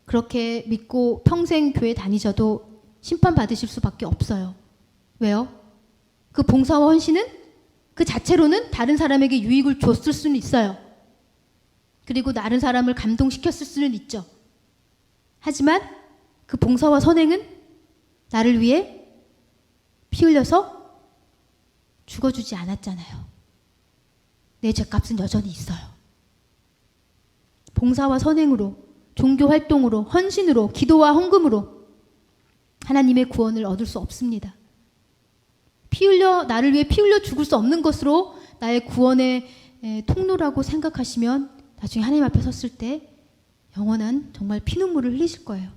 그렇게 믿고 평생 교회 다니셔도 심판받으실 수밖에 없어요. 왜요? 그 봉사와 헌신은 그 자체로는 다른 사람에게 유익을 줬을 수는 있어요. 그리고 다른 사람을 감동시켰을 수는 있죠. 하지만 그 봉사와 선행은 나를 위해 피 흘려서 죽어주지 않았잖아요. 내 죄값은 여전히 있어요. 봉사와 선행으로, 종교활동으로, 헌신으로, 기도와 헌금으로 하나님의 구원을 얻을 수 없습니다. 나를 위해 피 흘려 죽을 수 없는 것으로 나의 구원의 통로라고 생각하시면 나중에 하나님 앞에 섰을 때 영원한 정말 피눈물을 흘리실 거예요.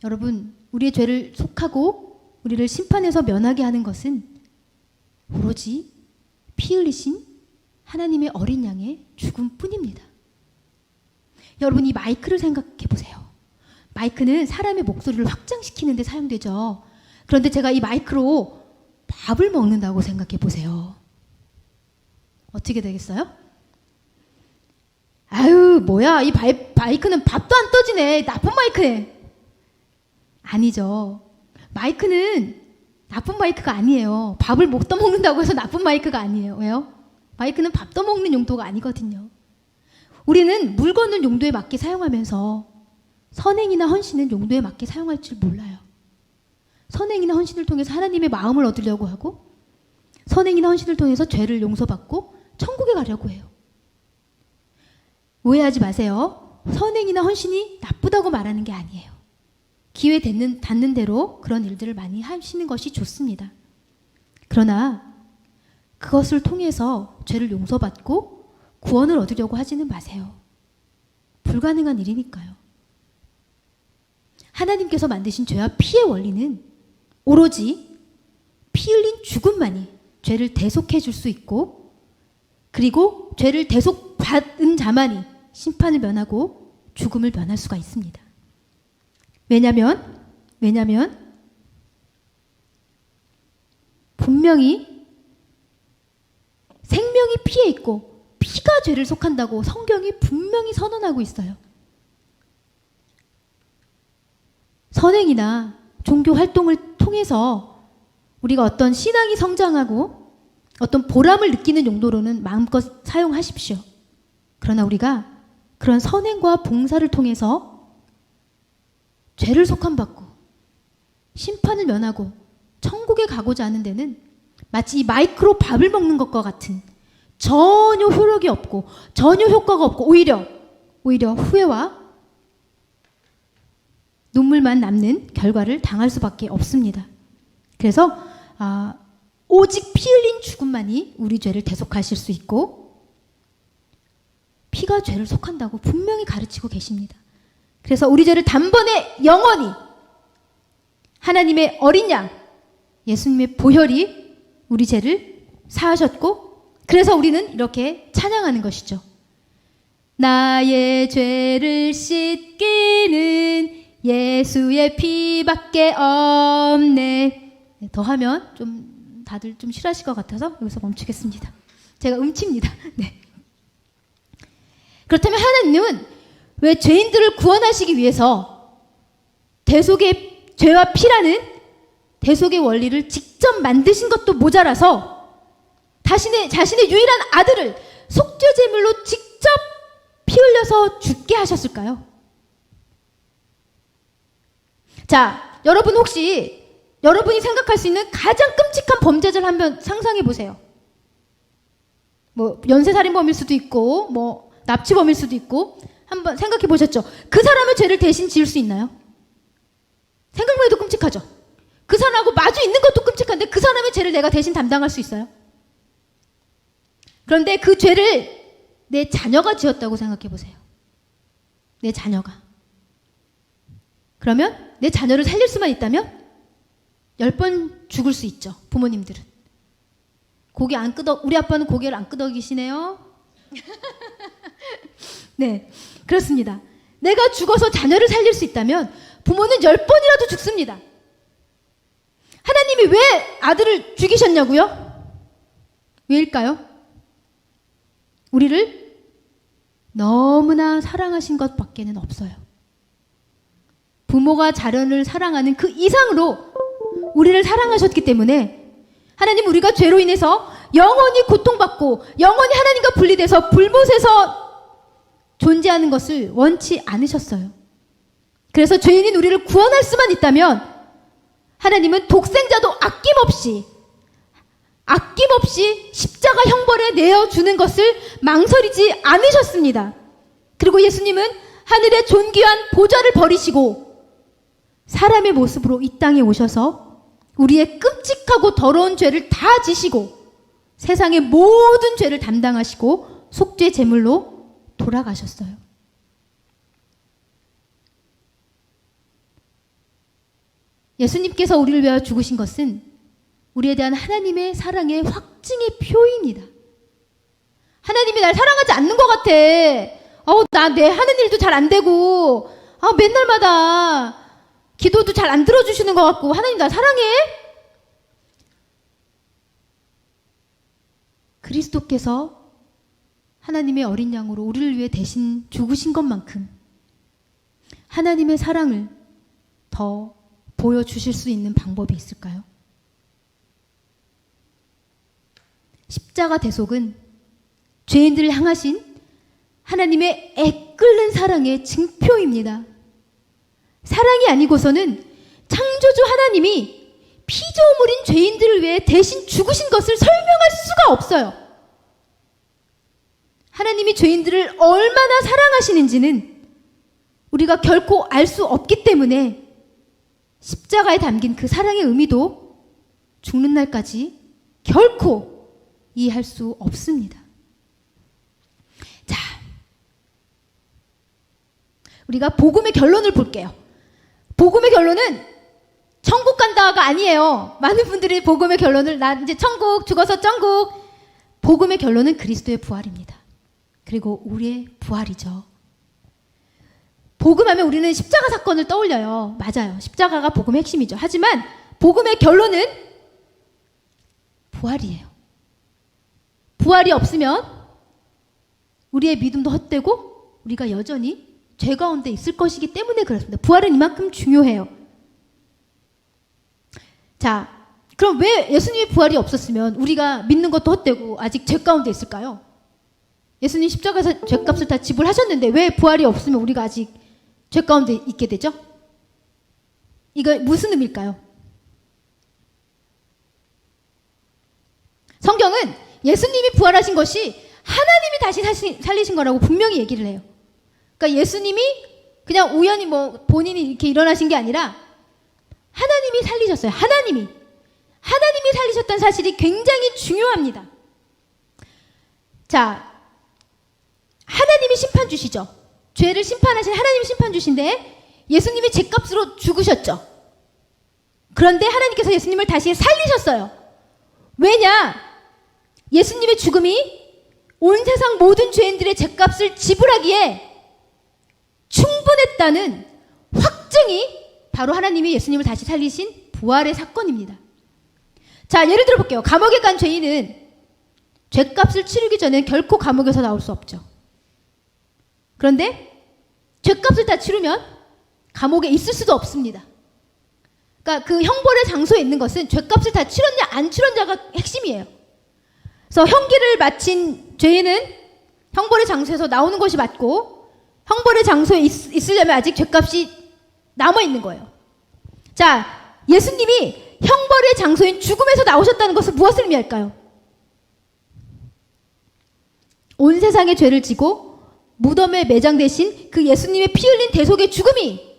여러분, 우리의 죄를 속하고 우리를 심판에서 면하게 하는 것은 오로지 피 흘리신 하나님의 어린 양의 죽음뿐입니다. 여러분, 이 마이크를 생각해 보세요. 마이크는 사람의 목소리를 확장시키는 데 사용되죠. 그런데 제가 이 마이크로 밥을 먹는다고 생각해 보세요. 어떻게 되겠어요? 아유, 뭐야, 이 마이크는 밥도 안 떠지네. 나쁜 마이크네. 아니죠. 마이크는 나쁜 마이크가 아니에요. 밥을 못 떠먹는다고 해서 나쁜 마이크가 아니에요. 왜요? 마이크는 밥 떠먹는 용도가 아니거든요. 우리는 물건을 용도에 맞게 사용하면서 선행이나 헌신은 용도에 맞게 사용할 줄 몰라요. 선행이나 헌신을 통해서 하나님의 마음을 얻으려고 하고, 선행이나 헌신을 통해서 죄를 용서받고 천국에 가려고 해요. 오해하지 마세요. 선행이나 헌신이 나쁘다고 말하는 게 아니에요. 기회 닿는 대로 그런 일들을 많이 하시는 것이 좋습니다. 그러나 그것을 통해서 죄를 용서받고 구원을 얻으려고 하지는 마세요. 불가능한 일이니까요. 하나님께서 만드신 죄와 피의 원리는 오로지 피 흘린 죽음만이 죄를 대속해 줄 수 있고, 그리고 죄를 대속받은 자만이 심판을 면하고 죽음을 면할 수가 있습니다. 왜냐면 분명히 생명이 피에 있고 피가 죄를 속한다고 성경이 분명히 선언하고 있어요. 선행이나 종교 활동을 통해서 우리가 어떤 신앙이 성장하고 어떤 보람을 느끼는 용도로는 마음껏 사용하십시오. 그러나 우리가 그런 선행과 봉사를 통해서 죄를 속함받고 심판을 면하고 천국에 가고자 하는 데는 마치 이 마이크로 밥을 먹는 것과 같은 전혀 효력이 없고 전혀 효과가 없고 오히려 후회와 눈물만 남는 결과를 당할 수밖에 없습니다. 그래서 오직 피 흘린 죽음만이 우리 죄를 대속하실 수 있고, 피가 죄를 속한다고 분명히 가르치고 계십니다. 그래서 우리 죄를 단번에 영원히 하나님의 어린 양 예수님의 보혈이 우리 죄를 사하셨고, 그래서 우리는 이렇게 찬양하는 것이죠. 나의 죄를 씻기는 예수의 피밖에 없네. 더 하면 좀 다들 좀 싫어하실 것 같아서 여기서 멈추겠습니다. 제가 음치입니다. 네. 그렇다면 하나님은 왜 죄인들을 구원하시기 위해서 대속의 죄와 피라는 대속의 원리를 직접 만드신 것도 모자라서 자신의 유일한 아들을 속죄제물로 직접 피 흘려서 죽게 하셨을까요? 자, 여러분 혹시 여러분이 생각할 수 있는 가장 끔찍한 범죄자를 한번 상상해 보세요. 뭐 연쇄살인범일 수도 있고 뭐 납치범일 수도 있고 한번 생각해 보셨죠? 그 사람의 죄를 대신 지을 수 있나요? 생각만 해도 끔찍하죠? 그 사람하고 마주 있는 것도 끔찍한데 그 사람의 죄를 내가 대신 담당할 수 있어요? 그런데 그 죄를 내 자녀가 지었다고 생각해 보세요. 내 자녀가. 그러면 내 자녀를 살릴 수만 있다면 10번 죽을 수 있죠. 부모님들은. 우리 아빠는 고개를 안 끄덕이시네요. 네, 그렇습니다. 내가 죽어서 자녀를 살릴 수 있다면 부모는 10번이라도 죽습니다. 하나님이 왜 아들을 죽이셨냐고요? 왜일까요? 우리를 너무나 사랑하신 것밖에는 없어요. 부모가 자녀를 사랑하는 그 이상으로 우리를 사랑하셨기 때문에 하나님 우리가 죄로 인해서 영원히 고통받고 영원히 하나님과 분리돼서 불못에서 존재하는 것을 원치 않으셨어요. 그래서 죄인인 우리를 구원할 수만 있다면 하나님은 독생자도 아낌없이 십자가 형벌에 내어주는 것을 망설이지 않으셨습니다. 그리고 예수님은 하늘의 존귀한 보좌를 버리시고 사람의 모습으로 이 땅에 오셔서 우리의 끔찍하고 더러운 죄를 다 지시고 세상의 모든 죄를 담당하시고 속죄 제물로 돌아가셨어요. 예수님께서 우리를 위하여 죽으신 것은 우리에 대한 하나님의 사랑의 확증의 표입니다. 하나님이 날 사랑하지 않는 것 같아. 내 하는 일도 잘 안 되고, 맨날마다 기도도 잘 안 들어주시는 것 같고, 하나님 날 사랑해? 그리스도께서 하나님의 어린 양으로 우리를 위해 대신 죽으신 것만큼 하나님의 사랑을 더 보여주실 수 있는 방법이 있을까요? 십자가 대속은 죄인들을 향하신 하나님의 애끓는 사랑의 증표입니다. 사랑이 아니고서는 창조주 하나님이 피조물인 죄인들을 위해 대신 죽으신 것을 설명할 수가 없어요. 하나님이 죄인들을 얼마나 사랑하시는지는 우리가 결코 알 수 없기 때문에 십자가에 담긴 그 사랑의 의미도 죽는 날까지 결코 이해할 수 없습니다. 자, 우리가 복음의 결론을 볼게요. 복음의 결론은 천국 간다가 아니에요. 많은 분들이 복음의 결론을 나 이제 천국, 죽어서 천국. 복음의 결론은 그리스도의 부활입니다. 그리고 우리의 부활이죠. 복음하면 우리는 십자가 사건을 떠올려요. 맞아요. 십자가가 복음의 핵심이죠. 하지만 복음의 결론은 부활이에요. 부활이 없으면 우리의 믿음도 헛되고 우리가 여전히 죄 가운데 있을 것이기 때문에 그렇습니다. 부활은 이만큼 중요해요. 자, 그럼 왜 예수님의 부활이 없었으면 우리가 믿는 것도 헛되고 아직 죄 가운데 있을까요? 예수님 십자가에서 죄값을 다 지불하셨는데 왜 부활이 없으면 우리가 아직 죄 가운데 있게 되죠? 이거 무슨 의미일까요? 성경은 예수님이 부활하신 것이 하나님이 다시 살리신 거라고 분명히 얘기를 해요. 그러니까 예수님이 그냥 우연히 뭐 본인이 이렇게 일어나신 게 아니라 하나님이 살리셨어요. 하나님이 살리셨다는 사실이 굉장히 중요합니다. 자, 하나님이 심판 주시죠. 죄를 심판하신 하나님이 심판 주신데 예수님이 죄값으로 죽으셨죠. 그런데 하나님께서 예수님을 다시 살리셨어요. 왜냐? 예수님의 죽음이 온 세상 모든 죄인들의 죄값을 지불하기에 충분했다는 확증이 바로 하나님이 예수님을 다시 살리신 부활의 사건입니다. 자, 예를 들어 볼게요. 감옥에 간 죄인은 죄값을 치르기 전에 결코 감옥에서 나올 수 없죠. 그런데 죄값을 다 치르면 감옥에 있을 수도 없습니다. 그러니까 그 형벌의 장소에 있는 것은 죄값을 다 치렀냐 안 치렀냐가 핵심이에요. 그래서 형기를 마친 죄인은 형벌의 장소에서 나오는 것이 맞고 형벌의 장소에 있으려면 아직 죄값이 남아있는 거예요. 자, 예수님이 형벌의 장소인 죽음에서 나오셨다는 것은 무엇을 의미할까요? 온 세상의 죄를 지고 무덤에 매장되신 그 예수님의 피 흘린 대속의 죽음이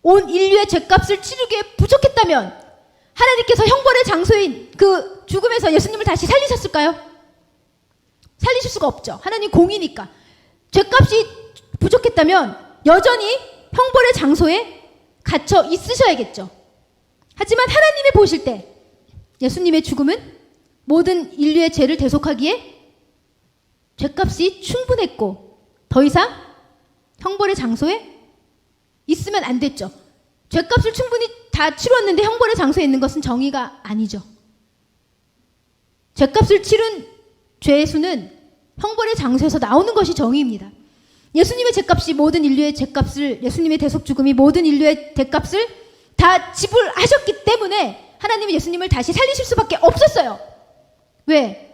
온 인류의 죄값을 치르기에 부족했다면 하나님께서 형벌의 장소인 그 죽음에서 예수님을 다시 살리셨을까요? 살리실 수가 없죠. 하나님 공이니까. 죄값이 부족했다면 여전히 형벌의 장소에 갇혀 있으셔야겠죠. 하지만 하나님이 보실 때 예수님의 죽음은 모든 인류의 죄를 대속하기에 죄값이 충분했고 더 이상 형벌의 장소에 있으면 안 됐죠. 죄값을 충분히 다 치렀는데 형벌의 장소에 있는 것은 정의가 아니죠. 죄값을 치른 죄의 수는 형벌의 장소에서 나오는 것이 정의입니다. 예수님의 죄값이 모든 인류의 죄값을, 예수님의 대속 죽음이 모든 인류의 죄값을 다 지불하셨기 때문에 하나님은 예수님을 다시 살리실 수밖에 없었어요. 왜?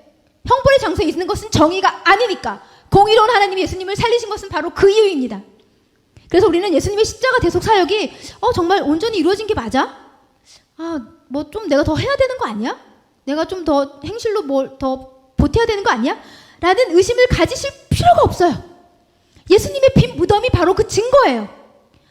형벌의 장소에 있는 것은 정의가 아니니까. 공의로운 하나님이 예수님을 살리신 것은 바로 그 이유입니다. 그래서 우리는 예수님의 십자가 대속 사역이 정말 온전히 이루어진 게 맞아? 뭐 좀 내가 더 해야 되는 거 아니야? 내가 좀 더 행실로 뭘 더 보태야 되는 거 아니야? 라는 의심을 가지실 필요가 없어요. 예수님의 빈 무덤이 바로 그 증거예요.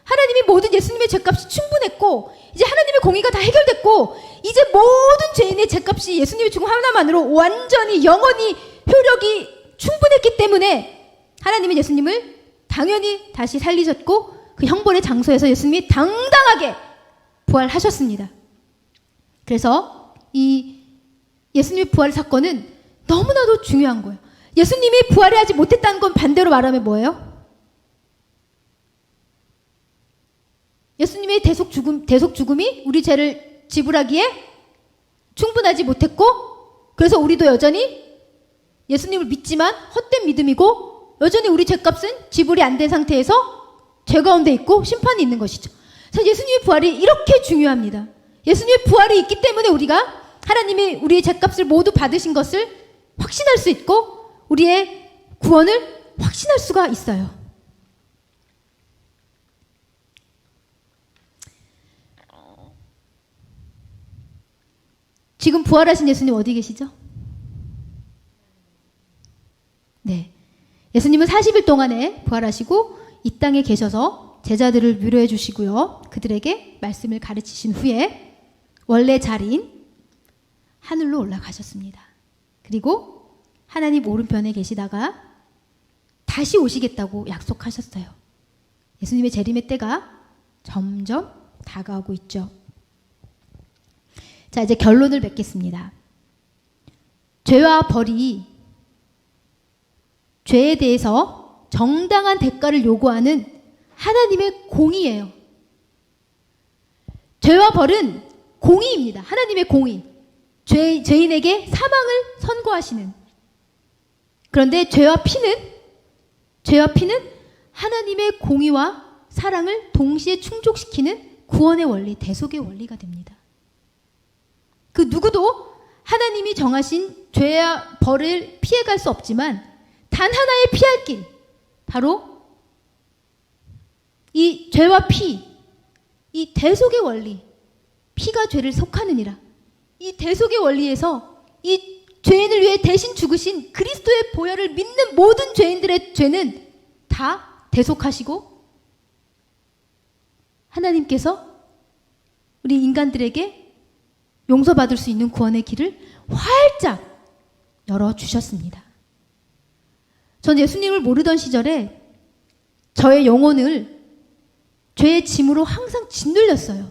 하나님이 모든 예수님의 죄값이 충분했고 이제 하나님의 공의가 다 해결됐고 이제 모든 죄인의 죄값이 예수님의 죽음 하나만으로 완전히 영원히 효력이 충분했기 때문에 하나님은 예수님을 당연히 다시 살리셨고 그 형벌의 장소에서 예수님이 당당하게 부활하셨습니다. 그래서 이 예수님의 부활 사건은 너무나도 중요한 거예요. 예수님이 부활하지 못했다는 건 반대로 말하면 뭐예요? 예수님의 대속 죽음이 우리 죄를 지불하기에 충분하지 못했고 그래서 우리도 여전히 예수님을 믿지만 헛된 믿음이고 여전히 우리 죄값은 지불이 안 된 상태에서 죄 가운데 있고 심판이 있는 것이죠. 그래서 예수님의 부활이 이렇게 중요합니다. 예수님의 부활이 있기 때문에 우리가 하나님이 우리의 죄값을 모두 받으신 것을 확신할 수 있고 우리의 구원을 확신할 수가 있어요. 지금 부활하신 예수님 어디 계시죠? 네. 예수님은 40일 동안에 부활하시고 이 땅에 계셔서 제자들을 위로해 주시고요. 그들에게 말씀을 가르치신 후에 원래 자리인 하늘로 올라가셨습니다. 그리고 하나님 오른편에 계시다가 다시 오시겠다고 약속하셨어요. 예수님의 재림의 때가 점점 다가오고 있죠. 자, 이제 결론을 맺겠습니다. 죄와 벌이 죄에 대해서 정당한 대가를 요구하는 하나님의 공의예요. 죄와 벌은 공의입니다. 하나님의 공의. 죄인에게 사망을 선고하시는. 그런데 죄와 피는 하나님의 공의와 사랑을 동시에 충족시키는 구원의 원리, 대속의 원리가 됩니다. 그 누구도 하나님이 정하신 죄와 벌을 피해갈 수 없지만 단 하나의 피할 길, 바로 이 죄와 피, 이 대속의 원리, 피가 죄를 속하느니라. 이 대속의 원리에서 이 죄인을 위해 대신 죽으신 그리스도의 보혈을 믿는 모든 죄인들의 죄는 다 대속하시고 하나님께서 우리 인간들에게 용서받을 수 있는 구원의 길을 활짝 열어주셨습니다. 전 예수님을 모르던 시절에 저의 영혼을 죄의 짐으로 항상 짓눌렸어요.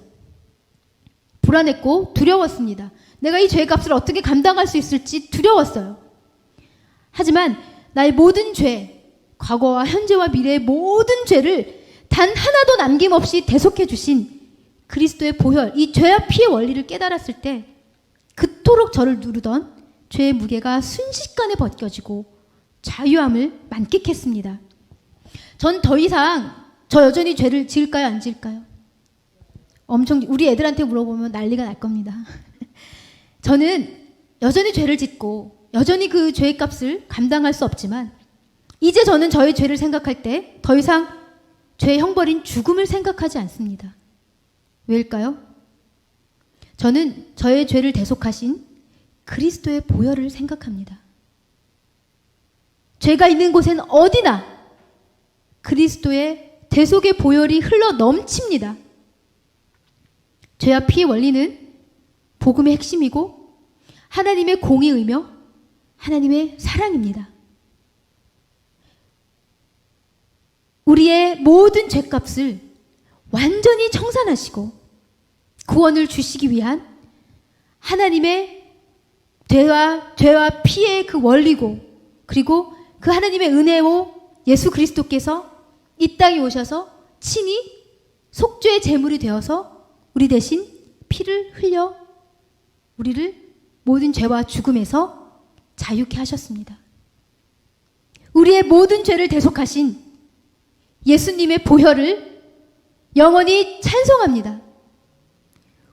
불안했고 두려웠습니다. 내가 이 죄값을 어떻게 감당할 수 있을지 두려웠어요. 하지만 나의 모든 죄, 과거와 현재와 미래의 모든 죄를 단 하나도 남김없이 대속해 주신 그리스도의 보혈, 이 죄와 피의 원리를 깨달았을 때 그토록 저를 누르던 죄의 무게가 순식간에 벗겨지고 자유함을 만끽했습니다. 전 더 이상 저 여전히 죄를 지을까요, 안 지을까요? 엄청 우리 애들한테 물어보면 난리가 날 겁니다. 저는 여전히 죄를 짓고 여전히 그 죄의 값을 감당할 수 없지만 이제 저는 저의 죄를 생각할 때 더 이상 죄의 형벌인 죽음을 생각하지 않습니다. 왜일까요? 저는 저의 죄를 대속하신 그리스도의 보혈을 생각합니다. 죄가 있는 곳엔 어디나 그리스도의 대속의 보혈이 흘러 넘칩니다. 죄와 피의 원리는 복음의 핵심이고 하나님의 공의이며 하나님의 사랑입니다. 우리의 모든 죄값을 완전히 청산하시고 구원을 주시기 위한 하나님의 죄와 피의 그 원리고 그리고 그 하나님의 은혜로 예수 그리스도께서 이 땅에 오셔서 친히 속죄의 제물이 되어서 우리 대신 피를 흘려 우리를 모든 죄와 죽음에서 자유케 하셨습니다. 우리의 모든 죄를 대속하신 예수님의 보혈을 영원히 찬송합니다.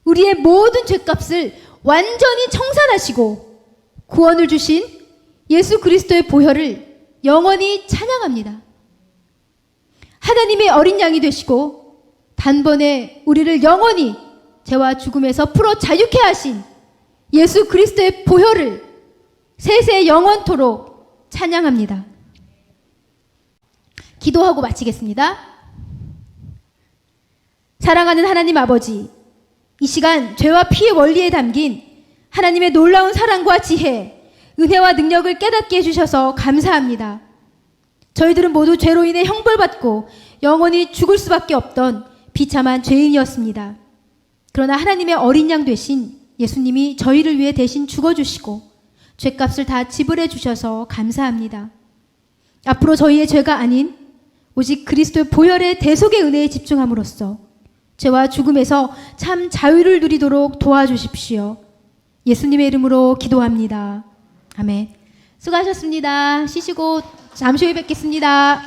우리의 모든 죄값을 완전히 청산하시고 구원을 주신 예수 그리스도의 보혈을 영원히 찬양합니다. 하나님의 어린 양이 되시고 단번에 우리를 영원히 죄와 죽음에서 풀어 자유케 하신 예수 그리스도의 보혈을 세세 영원토록 찬양합니다. 기도하고 마치겠습니다. 사랑하는 하나님 아버지, 이 시간 죄와 피의 원리에 담긴 하나님의 놀라운 사랑과 지혜, 은혜와 능력을 깨닫게 해주셔서 감사합니다. 저희들은 모두 죄로 인해 형벌받고 영원히 죽을 수밖에 없던 비참한 죄인이었습니다. 그러나 하나님의 어린 양 되신 예수님이 저희를 위해 대신 죽어주시고 죄값을 다 지불해 주셔서 감사합니다. 앞으로 저희의 죄가 아닌 오직 그리스도의 보혈의 대속의 은혜에 집중함으로써 죄와 죽음에서 참 자유를 누리도록 도와주십시오. 예수님의 이름으로 기도합니다. 아멘. 수고하셨습니다. 쉬시고 잠시 후에 뵙겠습니다.